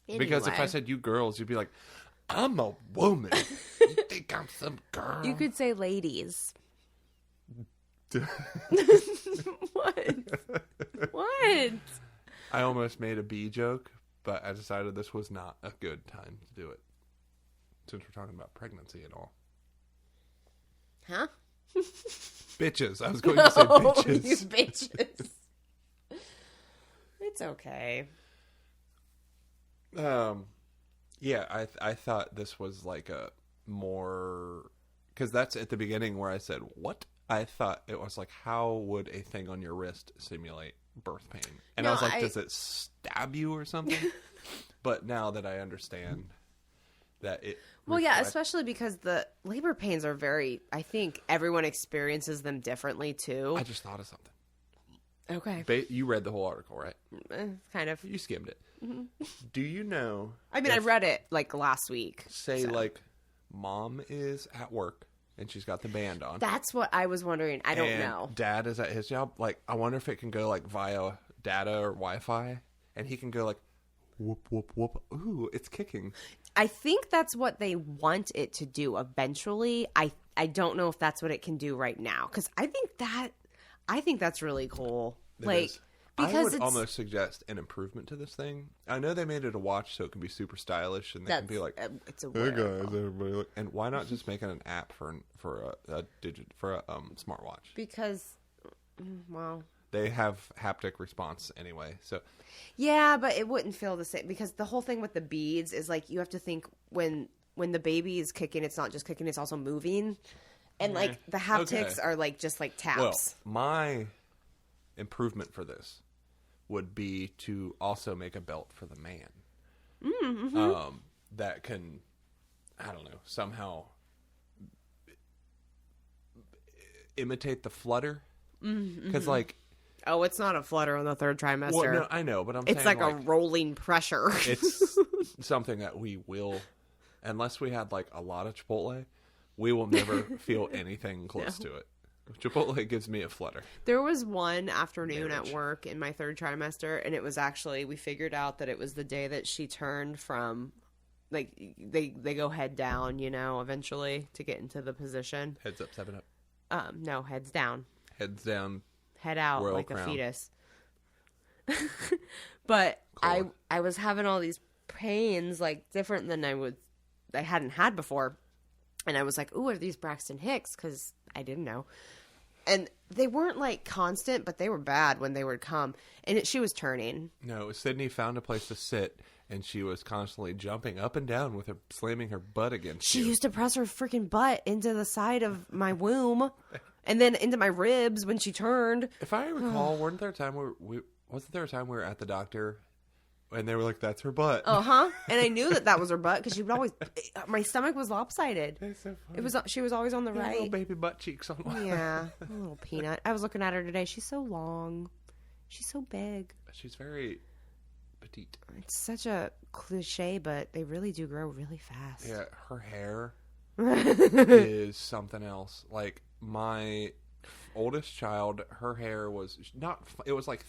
Anyway. Because if I said you girls, you'd be like, I'm a woman. You think I'm some girl? You could say ladies. What? What? I almost made a bee joke, but I decided this was not a good time to do it, since we're talking about pregnancy and all. Huh? Bitches. I was going to say bitches. You bitches. It's okay. Yeah, I thought this was like a more... Because that's at the beginning where I said, what? I thought it was like, how would a thing on your wrist simulate birth pain? And I was like, does it stab you or something? But now that I understand that it... Well, yeah, especially because the labor pains are I think everyone experiences them differently, too. I just thought of something. Okay. You read the whole article, right? Kind of. You skimmed it. Mm-hmm. Do you know... I mean, I read it, like, last week. Like, mom is at work, and she's got the band on. That's what I was wondering. I don't know. Dad is at his job. Like, I wonder if it can go, like, via data or Wi-Fi, and he can go, like, whoop, whoop, whoop. Ooh, it's kicking. I think that's what they want it to do eventually. I don't know if that's what it can do right now, because I think that's really cool. Because I would almost suggest an improvement to this thing. I know they made it a watch so it can be super stylish, and they can be like, it's a "Hey guys, everybody!" Look. And why not just make it an app for a smartwatch? Because Well, They have haptic response anyway. So yeah, but it wouldn't feel the same because the whole thing with the beads is like you have to think when the baby is kicking, it's not just kicking, it's also moving. And like the haptics are like just like taps. Well, my improvement for this would be to also make a belt for the man. Mm-hmm. That can, I don't know, somehow imitate the flutter. Because like, oh, it's not a flutter on the third trimester. well, no, I know, but it's saying like a rolling pressure. It's something that we will, unless we had like a lot of Chipotle, we will never feel anything close to it. Chipotle gives me a flutter. There was one afternoon at work in my third trimester, and it was actually, we figured out that it was the day that she turned from, like, they go head down, you know, eventually to get into the position. Heads up, 7-Up. No, heads down. Heads down. Head out Royal like Crown. a fetus. But Cool. I was having all these pains, like, different than I hadn't had before. And I was like, ooh, are these Braxton Hicks? Because I didn't know. And they weren't, like, constant, but they were bad when they would come. And she was turning. No, Sydney found a place to sit, and she was constantly jumping up and down with her, slamming her butt against She you. used to press her freaking butt into the side of my womb and then into my ribs when she turned. If I recall, wasn't there a time we were at the doctor, and they were like, "That's her butt." Uh-huh. And I knew that was her butt because she would always, my stomach was lopsided. It's so funny. It was, she was always on the Little right. baby butt cheeks on one. Yeah, a little peanut. I was looking at her today. She's so long. She's so big. She's very petite. It's such a cliche, but they really do grow really fast. Yeah, her hair is something else. Like my oldest child, her hair was not. It was like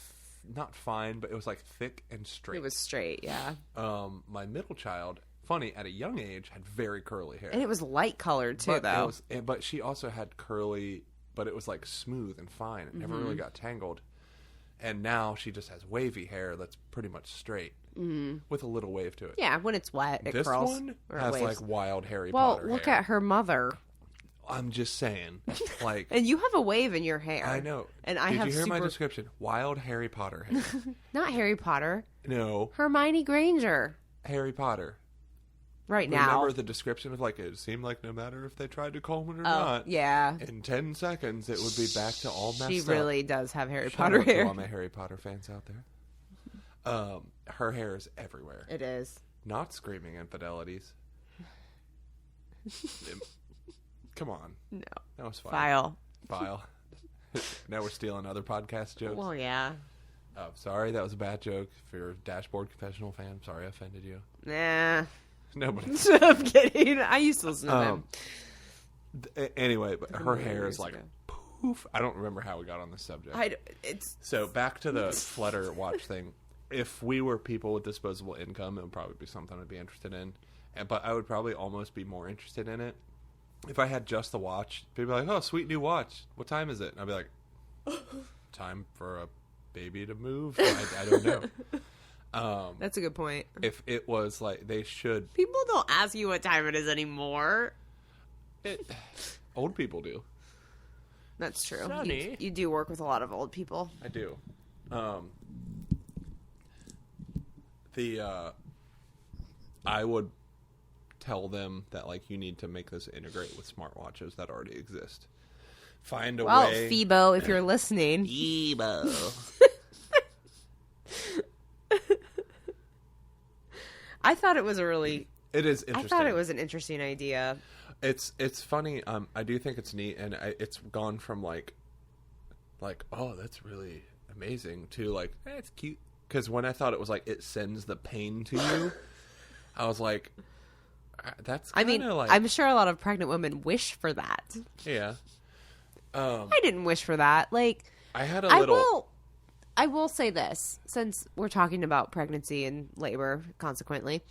not fine, but it was like thick and straight. It was straight, yeah. My middle child, funny, at a young age, had very curly hair, And it was light colored too, though. But she also had curly, but it was like smooth and fine. It never really got tangled. And now she just has wavy hair that's pretty much straight with a little wave to it. Yeah, when it's wet, it This curls. one or it has waves. like wild Harry Well, Potter look hair. at her mother. I'm just saying, like, And you have a wave in your hair. I know. And I Did have you hear my super... description? Wild Harry Potter hair. Not Harry Potter. No, Hermione Granger. Harry Potter. Right now. Remember the description of like, it seemed like no matter if they tried to comb it or Oh, not, yeah. in 10 seconds it would be back to all messed up. She really does have Harry Shout Potter out to hair. all my Harry Potter fans out there. Her hair is everywhere. It is. Not screaming infidelities. Come on. No. That was fine. File. Now we're stealing other podcast jokes. Well, yeah. Oh, sorry, that was a bad joke. If you're a Dashboard Confessional fan, sorry I offended you. Nah. Nobody. I'm kidding. I used to listen to them. Anyway, but her hair years is like ago. poof. I don't remember how we got on this subject. It's So back to the Flutter watch thing. If we were people with disposable income, it would probably be something I'd be interested in. But I would probably almost be more interested in it if I had just the watch. People are like, "Oh, sweet new watch. What time is it?" And I'd be like, "Time for a baby to move." I don't know. That's a good point. If it was like they should, People don't ask you what time it is anymore. old people do. That's true. Sonny. You do work with a lot of old people. I do. I would tell them that like you need to make this integrate with smartwatches that already exist. Find a Well, way. Phoebo, if you're listening. Phoebo. I thought it was a really... It is I interesting. thought it was an interesting idea. It's funny. I do think it's neat, and it's gone from like oh, that's really amazing to like it's cute. Because when I thought it was like it sends the pain to you, I was like, that's. I mean, like, I'm sure a lot of pregnant women wish for that. yeah. I didn't wish for that. Like, I had a little. I will say this, since we're talking about pregnancy and labor, consequently,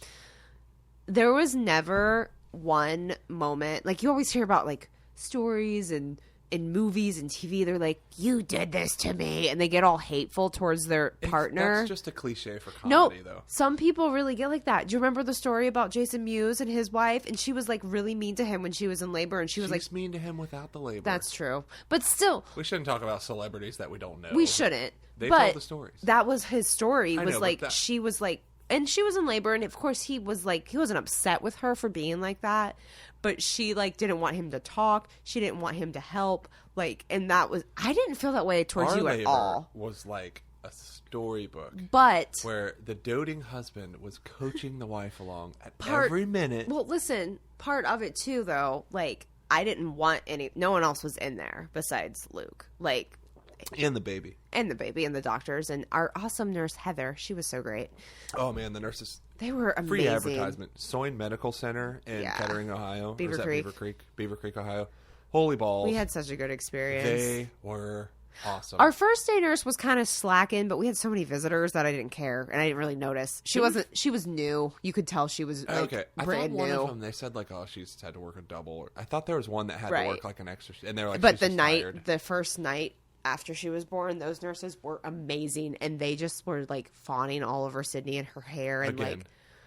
there was never one moment, like you always hear about like stories and in movies and TV, they're like, you did this to me. And they get all hateful towards their partner. That's just a cliche for comedy, though. Some people really get like that. Do you remember the story about Jason Mewes and his wife? And she was like really mean to him when she was in labor. And she's like mean to him without the labor. That's true. But still. We shouldn't talk about celebrities that we don't know. We shouldn't. They tell the stories. That was his story. She was like, and she was in labor, and of course he was like, he wasn't upset with her for being like that, but she like didn't want him to talk. She didn't want him to help. Like, and that was, I didn't feel that way towards you at all. Was like a storybook, but where the doting husband was coaching the wife along at every minute. Well, listen, part of it too, though, like I didn't want no one else was in there besides Luke, like. And the baby. And the doctors. And our awesome nurse, Heather. She was so great. Oh, man. The nurses. They were amazing. Free advertisement. Soin Medical Center in Kettering, Ohio. Beaver Creek, Ohio. Holy balls. We had such a good experience. They were awesome. Our first day nurse was kind of slacking, but we had so many visitors that I didn't care. And I didn't really notice. She was new. You could tell she was like, brand new. I thought one of them, they said like, oh, she's had to work a double. I thought there was one that had to work like an extra. And they were like, but the first night, after she was born, those nurses were amazing, and they just were like fawning all over Sydney and her hair. And again,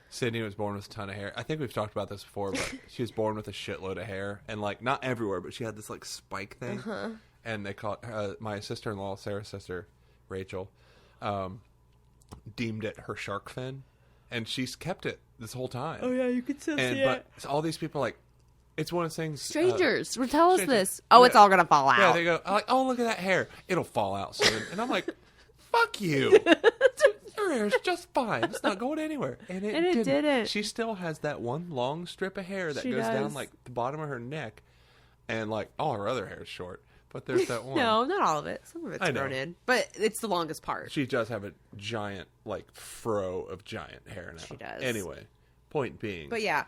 Sydney was born with a ton of hair. I think we've talked about this before, but she was born with a shitload of hair, and like not everywhere, but she had this like spike thing, and they called my sister-in-law, Sarah's sister, Rachel, deemed it her shark fin, and she's kept it this whole time. Oh yeah, you could still see it. But all these people like. It's one of those things. Strangers, tell us this. Oh, it's all going to fall out. Yeah, they go, like, oh, look at that hair. It'll fall out soon. And I'm like, fuck you. Your hair's just fine. It's not going anywhere. And it didn't. She still has that one long strip of hair that goes down like the bottom of her neck. And like all her other hair is short. But there's that one. No, not all of it. Some of it's grown in. But it's the longest part. She does have a giant like fro of giant hair now. She does. Anyway, point being. But yeah.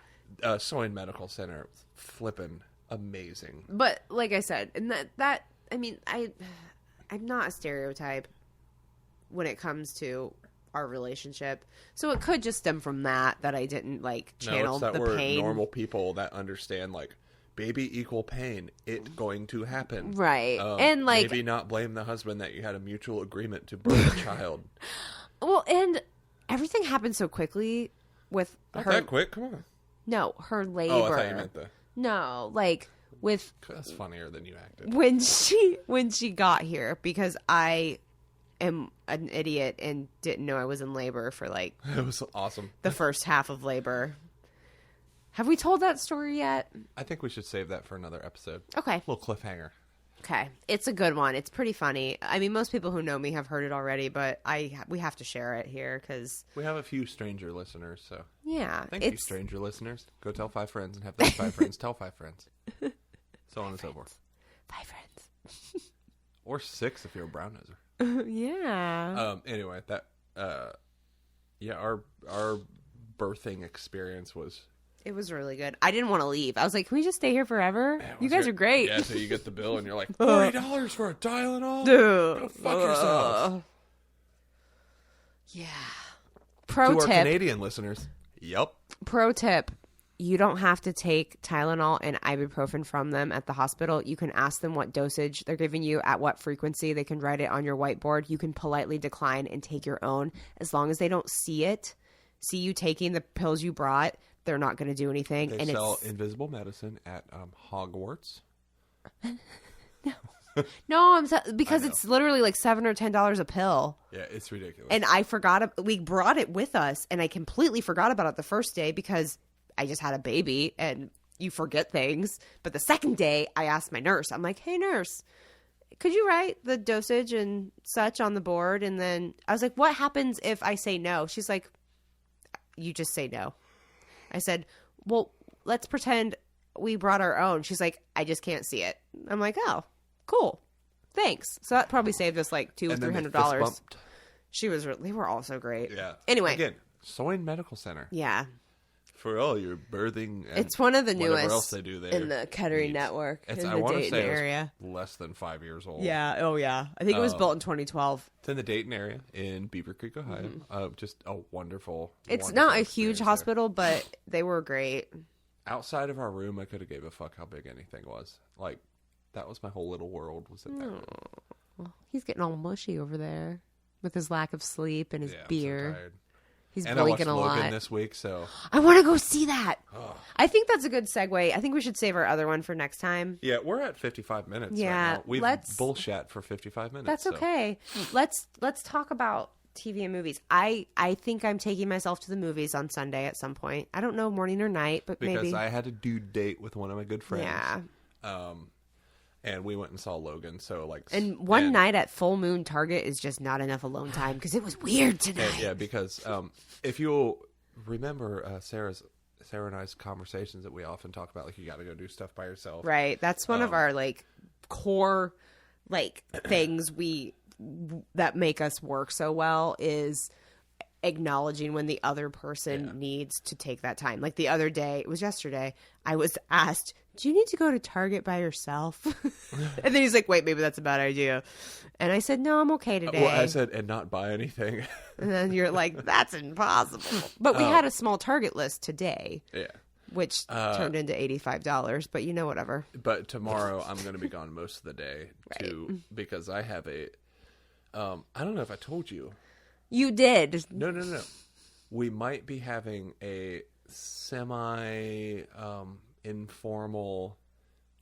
Soin Medical Center, flipping amazing. But like I said, and that I mean, I'm not a stereotype when it comes to our relationship, so it could just stem from that I didn't like channel the we're pain. Normal people that understand like baby equal pain, it going to happen, right? And like maybe not blame the husband that you had a mutual agreement to birth a child. Well, and everything happened so quickly with not her. That quick? Come on. No, her labor. Oh, I thought you meant No, like with. That's funnier than you acted. When she got here, because I am an idiot and didn't know I was in labor for like. It was awesome. The first half of labor. Have we told that story yet? I think we should save that for another episode. Okay. A little cliffhanger. Okay. It's a good one. It's pretty funny. I mean, most people who know me have heard it already, but we have to share it here because... We have a few stranger listeners, so... Yeah. Thank you, stranger listeners. Go tell 5 friends and have those 5 friends tell 5 friends. So on and so forth. 5 friends. Or 6 if you're a brown noser. Yeah. Anyway, that... yeah, our birthing experience was... It was really good. I didn't want to leave. I was like, can we just stay here forever? You guys are great. Yeah, so you get the bill and you're like, $40 for a Tylenol? Dude. Go fuck yourself. Yeah. Pro tip. To our Canadian listeners. Yep. Pro tip. You don't have to take Tylenol and ibuprofen from them at the hospital. You can ask them what dosage they're giving you at what frequency. They can write it on your whiteboard. You can politely decline and take your own. As long as they don't see you taking the pills you brought, they're not going to do anything. They sell invisible medicine at Hogwarts. No, because it's literally like $7 or $10 a pill. Yeah, it's ridiculous. And I forgot. We brought it with us, and I completely forgot about it the first day because I just had a baby, and you forget things. But the second day, I asked my nurse. I'm like, "Hey, nurse, could you write the dosage and such on the board?" And then I was like, "What happens if I say no?" She's like, "You just say no." I said, well, let's pretend we brought our own. She's like, I just can't see it. I'm like, oh, cool. Thanks. So that probably saved us like $200 or $300. They were all so great. Yeah. Anyway. Again, Soin Medical Center. Yeah. For all your birthing and it's one of the newest else they do there in the Kettering network in the Dayton area. Less than 5 years old. Yeah. Oh, yeah. I think it was built in 2012. It's in the Dayton area in Beaver Creek, Ohio. Just a wonderful. It's not a huge hospital, but they were great. Outside of our room, I could have gave a fuck how big anything was. Like, That was my whole little world. Was at that movie. Well, he's getting all mushy over there with his lack of sleep and his beer. I'm so tired. He's And I watched blinking a Logan lot this week, so I want to go see that. oh. I think that's a good segue. I think we should save our other one for next time. Yeah, we're at 55 minutes. Yeah, right now. We've bullshat for 55 minutes. That's okay. Let's talk about TV and movies. I think I'm taking myself to the movies on Sunday at some point. I don't know, morning or night, but because maybe. I had a due date with one of my good friends. Yeah. And we went and saw Logan. So and one night at full moon Target is just not enough alone time because it was weird tonight. Yeah, because if you'll remember Sarah and I's conversations that we often talk about, like you got to go do stuff by yourself. Right. That's one of our core things that make us work so well is acknowledging when the other person needs to take that time. Like the other day, it was yesterday, I was asked, do you need to go to Target by yourself? And then he's like, wait, maybe that's a bad idea. And I said, no, I'm okay today. Well, I said, and not buy anything. And then you're like, that's impossible. But we had a small Target list today. Yeah. Which turned into $85, but whatever. But tomorrow I'm going to be gone most of the day too, because I have a, I don't know if I told you. You did. No. We might be having a informal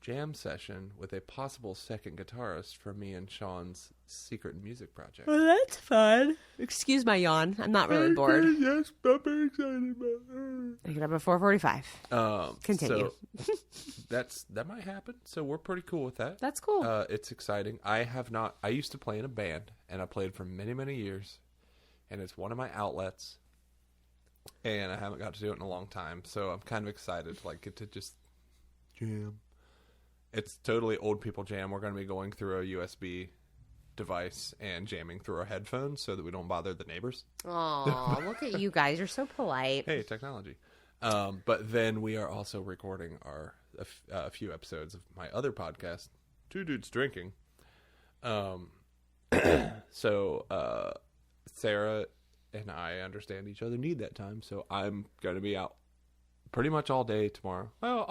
jam session with a possible second guitarist for me and Sean's secret music project. Well, that's fun. Excuse my yawn. I'm not really bored. Yes, I'm very excited about it. I get up at 4:45. Continue. So that might happen. So we're pretty cool with that. That's cool. It's exciting. I used to play in a band, and I played for many, many years, and it's one of my outlets. And I haven't got to do it in a long time, so I'm kind of excited to get to just jam. It's totally old people jam. We're going to be going through a USB device and jamming through our headphones so that we don't bother the neighbors. Oh, look at you guys! You're so polite. Hey, technology. But then we are also recording a few episodes of my other podcast, Two Dudes Drinking. So Sarah and I understand each other need that time, so I'm going to be out pretty much all day tomorrow. Well,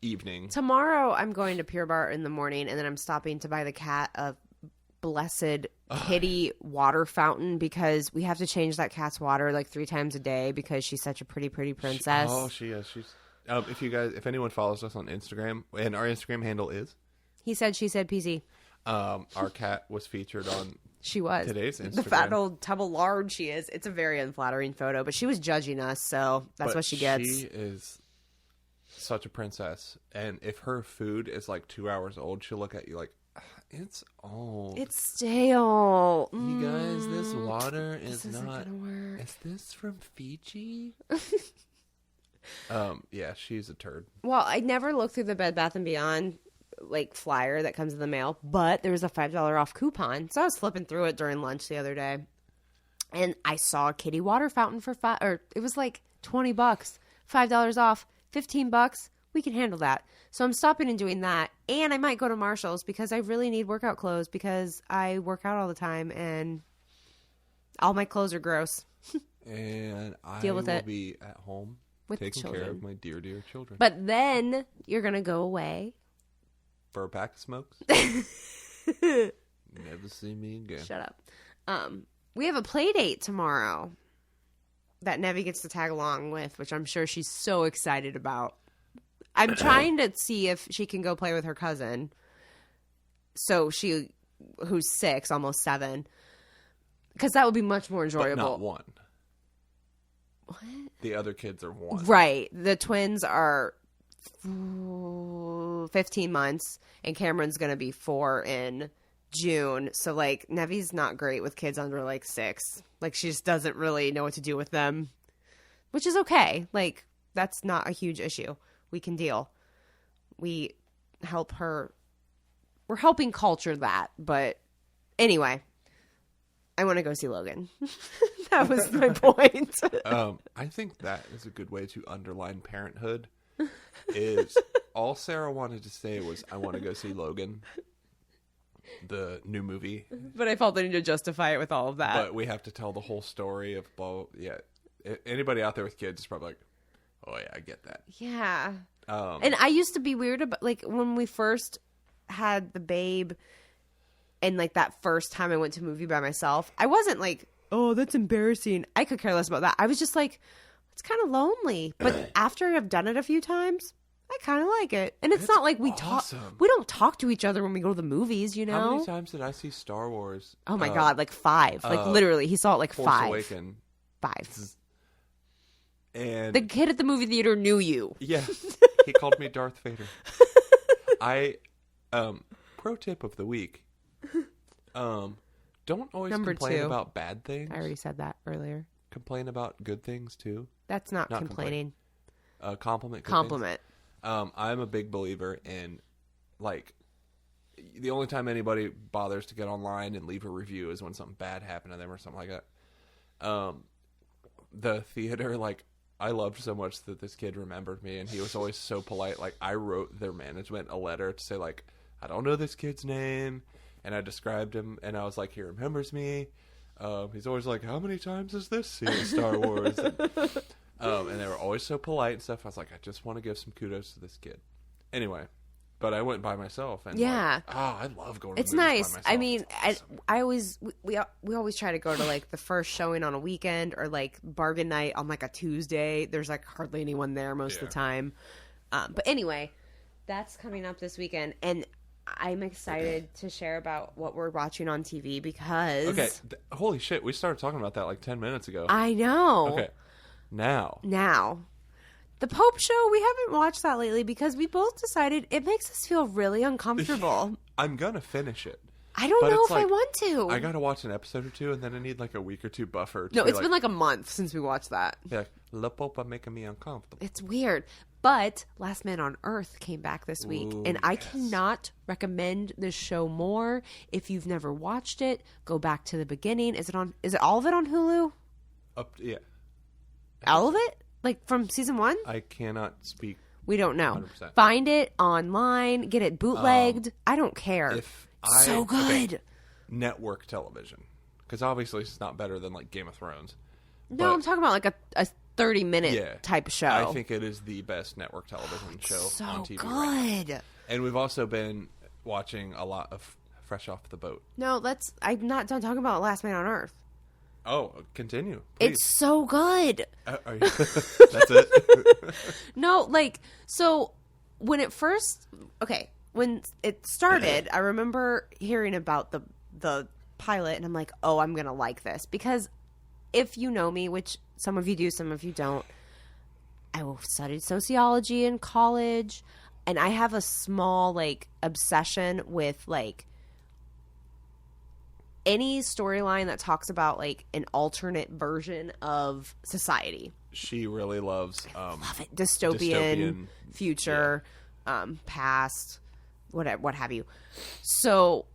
evening. Tomorrow I'm going to Pure Bar in the morning, and then I'm stopping to buy the cat a blessed kitty water fountain because we have to change that cat's water 3 times a day because she's such a pretty princess. She is. She's. If anyone follows us on Instagram, and our Instagram handle is He Said, She Said, PC. Our cat was featured on. She was. Today's Instagram. The fat old tub of lard she is. It's a very unflattering photo, but she was judging us, so that's what she gets. She is such a princess, and if her food is 2 hours old, she'll look at you like, it's old. It's stale. You guys, this water is not gonna work. Is this from Fiji? Yeah, she's a turd. Well, I never looked through the Bed Bath & Beyond flyer that comes in the mail, but there was a $5 off coupon, so I was flipping through it during lunch the other day, and I saw a kitty water fountain for it was $20, $5 off, $15. We can handle that. So I'm stopping and doing that, and I might go to Marshall's because I really need workout clothes because I work out all the time and all my clothes are gross. And I Deal with will it. be at home With taking children. care of my dear children. But then you're gonna go away for a pack of smokes. Never see me again. Shut up. We have a play date tomorrow that Nevi gets to tag along with, which I'm sure she's so excited about. I'm trying to see if she can go play with her cousin. So who's 6, almost 7. Because that would be much more enjoyable. But not 1. What? The other kids are 1. Right. The twins are 15 months, and Cameron's going to be 4 in June. So, Nevi's not great with kids under, 6. She just doesn't really know what to do with them, which is okay. That's not a huge issue. We can deal. We help her. We're helping culture that. But anyway, I want to go see Logan. That was my point. I think that is a good way to underline parenthood. Is all Sarah wanted to say was, I want to go see Logan, the new movie. But I felt the need to justify it with all of that. But we have to tell the whole story of, anybody out there with kids is probably like, oh yeah, I get that. Yeah. And I used to be weird about, when we first had the babe and like that first time I went to a movie by myself, I wasn't like, oh, that's embarrassing. I could care less about that. I was just like, it's kind of lonely. But after I've done it a few times, I kind of like it. And it's not like we awesome. we don't talk to each other when we go to the movies, you know? How many times did I see Star Wars? Oh my God, like 5. Like literally, he saw it like Force 5. Awaken. 5. And the kid at the movie theater knew you. Yeah. He called me Darth Vader. Pro tip of the week. Don't always complain about bad things. I already said that earlier. Complain about good things too. That's not complaining. Compliment. Compliment. I'm a big believer in, like, the only time anybody bothers to get online and leave a review is when something bad happened to them or something like that. The theater, like, I loved so much that this kid remembered me, and he was always so polite. Like, I wrote their management a letter to say, like, I don't know this kid's name, and I described him, and I was like, he remembers me. He's always like, how many times has this seen Star Wars? And they were always so polite and stuff. I was like, I just want to give some kudos to this kid. Anyway, but I went by myself, and yeah, like, I love going to it's movies nice. by myself. I mean, awesome. I always we always try to go to like the first showing on a weekend or like bargain night on like a Tuesday. There's like hardly anyone there most of the time. But anyway, that's coming up this weekend, and I'm excited to share about what we're watching on TV because holy shit, we started talking about that like 10 minutes ago. I know. Okay, now the Pope Show, we haven't watched that lately because we both decided it makes us feel really uncomfortable. I'm gonna finish it. I don't know if I want to. I gotta watch an episode or two, and then I need like a week or two buffer. No, it's been like a month since we watched that. Yeah, La Popa making me uncomfortable. It's weird. But Last Man on Earth came back this week, and I cannot recommend this show more. If you've never watched it, go back to the beginning. Is it all of it on Hulu? Yeah. All of it? Like from season 1? I cannot speak. We don't know. 100%. Find it online. Get it bootlegged. I don't care. So good. Okay, network television. Because obviously it's not better than like Game of Thrones. No, I'm talking about like a 30-minute type show. I think it is the best network television show on TV. So right good. now. And we've also been watching a lot of Fresh Off the Boat. No, I'm not done talking about Last Man on Earth. Oh, continue. Please. It's so good. That's it? No, like, so when it started, I remember hearing about the pilot, and I'm like, oh, I'm going to like this. Because if you know me, which some of you do, some of you don't, I studied sociology in college, and I have a small, like, obsession with, like, any storyline that talks about like an alternate version of society. She really loves love it. Dystopian future, past, what have you. So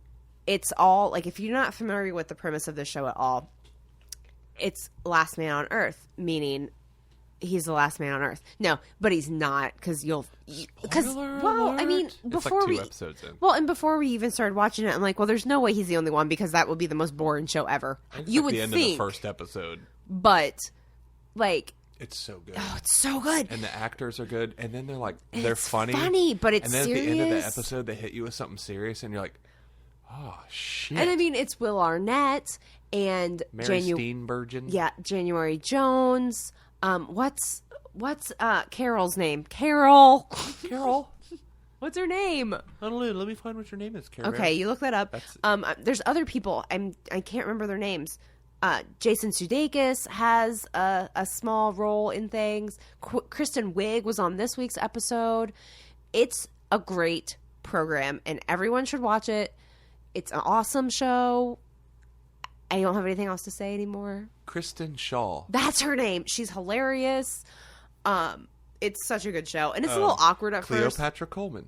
it's all like, if you're not familiar with the premise of the show at all, it's Last Man on Earth, meaning he's the last man on Earth. No, but he's not, because I mean, before it's like 2 episodes in. Well, and before we even started watching it, I'm like, well, there's no way he's the only one, because that would be the most boring show ever. You would the end think of the first episode, but like, it's so good. Oh, it's so good, and the actors are good, and then they're funny, but it's and then serious. At the end of the episode, they hit you with something serious, and you're like, oh shit. And I mean, it's Will Arnett and Mary Steenburgen. Yeah, January Jones. What's Carol's name? Carol. What's her name? I don't know. Let me find what your name is, Carol. Okay, you look that up. There's other people. I can't remember their names. Jason Sudeikis has a small role in things. Kristen Wiig was on this week's episode. It's a great program, and everyone should watch it. It's an awesome show. I don't have anything else to say anymore. Kristen Shaw. That's her name. She's hilarious. It's such a good show. And it's a little awkward at first. Cleopatra Coleman.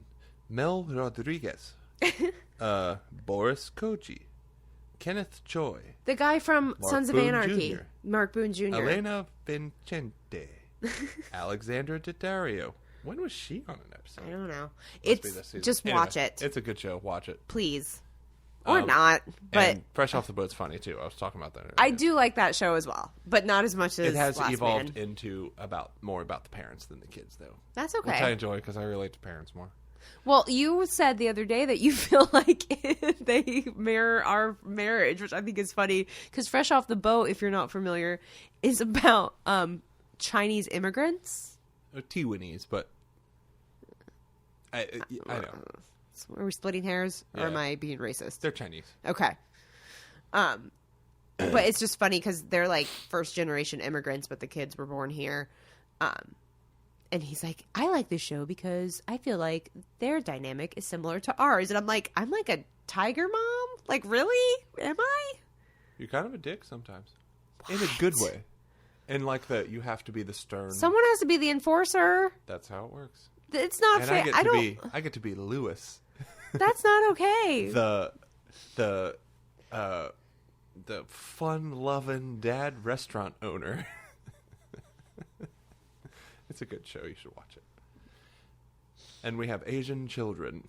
Mel Rodriguez. Boris Koji. Kenneth Choi. The guy from Sons of Anarchy. Jr. Mark Boone Jr. Elena Vincente. Alexandra Daddario. When was she on an episode? I don't know. Just anyway, watch it. It's a good show. Watch it. Please. Or not. But and Fresh Off the Boat's funny too. I was talking about that earlier. I do like that show as well, but not as much as it has Last evolved Man. into more about the parents than the kids, though. That's okay. Which I enjoy because I relate to parents more. Well, you said the other day that you feel like they mirror our marriage, which I think is funny because Fresh Off the Boat, if you're not familiar, is about Chinese immigrants. Taiwanese, but I know. Are we splitting hairs or am I being racist? They're Chinese. Okay. But it's just funny because they're like first generation immigrants, but the kids were born here. And he's like, I like this show because I feel like their dynamic is similar to ours. And I'm like a tiger mom? Like, really? Am I? You're kind of a dick sometimes. In a good way. And like you have to be the stern. Someone has to be the enforcer. That's how it works. It's not and fair. I get to be Lewis. That's not okay. The fun-loving dad restaurant owner. It's a good show. You should watch it. And we have Asian children.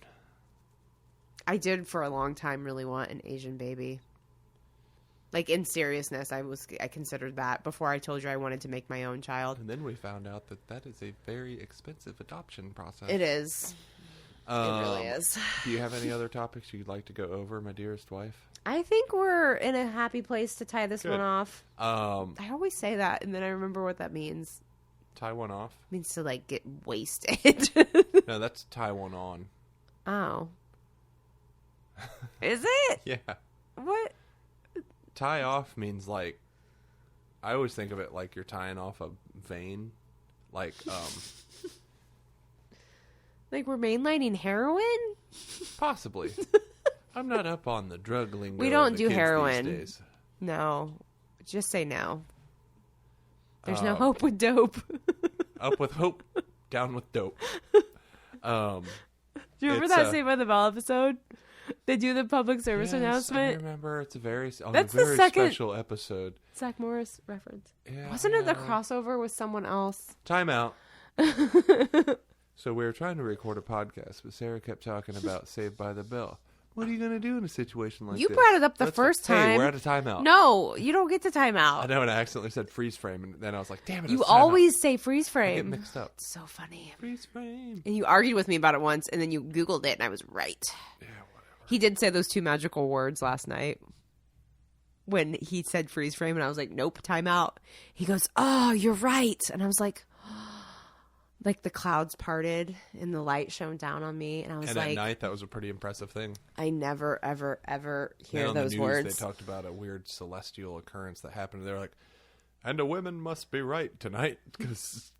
I did for a long time really want an Asian baby. Like, in seriousness, I considered that before I told you I wanted to make my own child. And then we found out that is a very expensive adoption process. It is. It really is. Do you have any other topics you'd like to go over, my dearest wife? I think we're in a happy place to tie this Good. one off. I always say that, and then I remember what that means. Tie one off? It means to, like, get wasted. No, that's tie one on. Oh. Is it? Yeah. What? Tie off means, like, I always think of it like you're tying off a vein. Like, Like we're mainlining heroin? Possibly. I'm not up on the drug lingo. We don't of the do kids heroin. these days. No. Just say no. There's no hope with dope. Up with hope, down with dope. Do you remember that Saved by the Bell episode? They do the public service announcement. I remember. It's a very That's the very second special episode. Zach Morris reference. Yeah, Wasn't it the crossover with someone else? Time out. So we were trying to record a podcast, but Sarah kept talking about Saved by the Bell. What are you going to do in a situation like this? You brought it up the first time. Hey, we're at a timeout. No, you don't get to timeout. I know, and I accidentally said freeze frame, and then I was like, damn it. You always say freeze frame. I get mixed up. It's so funny. Freeze frame. And you argued with me about it once, and then you Googled it, and I was right. Yeah, whatever. He did say those two magical words last night when he said freeze frame, and I was like, nope, timeout. He goes, oh, you're right. And I was like the clouds parted and the light shone down on me, and I was like, at night, that was a pretty impressive thing. I never, ever, ever hear on those the news, words. They talked about a weird celestial occurrence that happened. They're like, and a woman must be right tonight. Cause...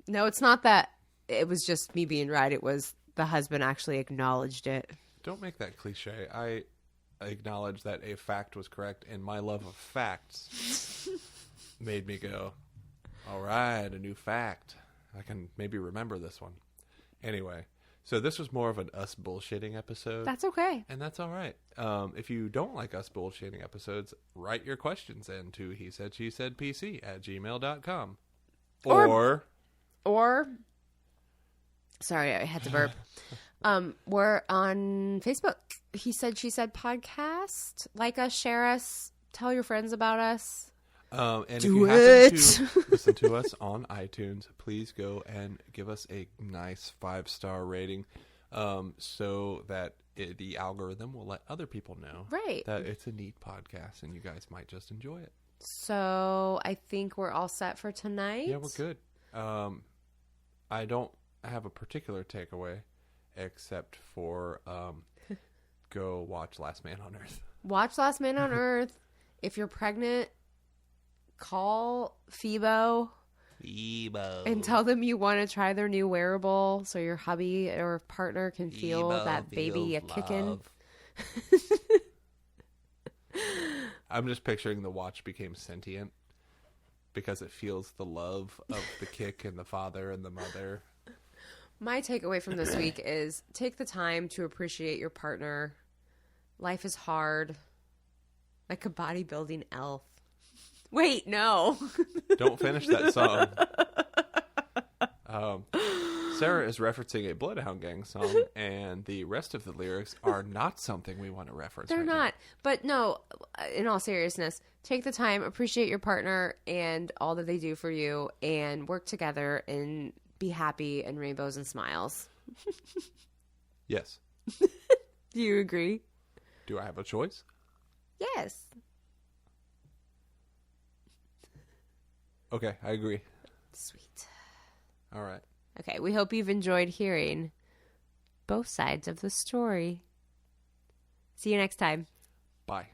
No, it's not that. It was just me being right. It was the husband actually acknowledged it. Don't make that cliche. I acknowledge that a fact was correct, and my love of facts made me go, all right, a new fact. I can maybe remember this one. Anyway, so this was more of an us bullshitting episode. That's okay. And that's all right. If you don't like us bullshitting episodes, write your questions in to hesaidshesaidpc@gmail.com. Or sorry, I had to burp. We're on Facebook. He Said, She Said podcast. Like us, share us, tell your friends about us. And if Do you it. happen to listen to us on iTunes, please go and give us a nice 5-star rating, so that the algorithm will let other people know that it's a neat podcast and you guys might just enjoy it. So I think we're all set for tonight. Yeah, we're good. I don't have a particular takeaway except for go watch Last Man on Earth. Watch Last Man on Earth. If you're pregnant, call Phoebo and tell them you want to try their new wearable so your hubby or partner can feel that baby a kicking. I'm just picturing the watch became sentient because it feels the love of the kick and the father and the mother. My takeaway from this week is take the time to appreciate your partner. Life is hard. Like a bodybuilding elf. Wait, no. Don't finish that song. Sarah is referencing a Bloodhound Gang song, and the rest of the lyrics are not something we want to reference. They're not. now. But no, in all seriousness, take the time, appreciate your partner and all that they do for you, and work together and be happy and rainbows and smiles. Yes. Do you agree? Do I have a choice? Yes. Okay, I agree. Sweet. All right. Okay, we hope you've enjoyed hearing both sides of the story. See you next time. Bye.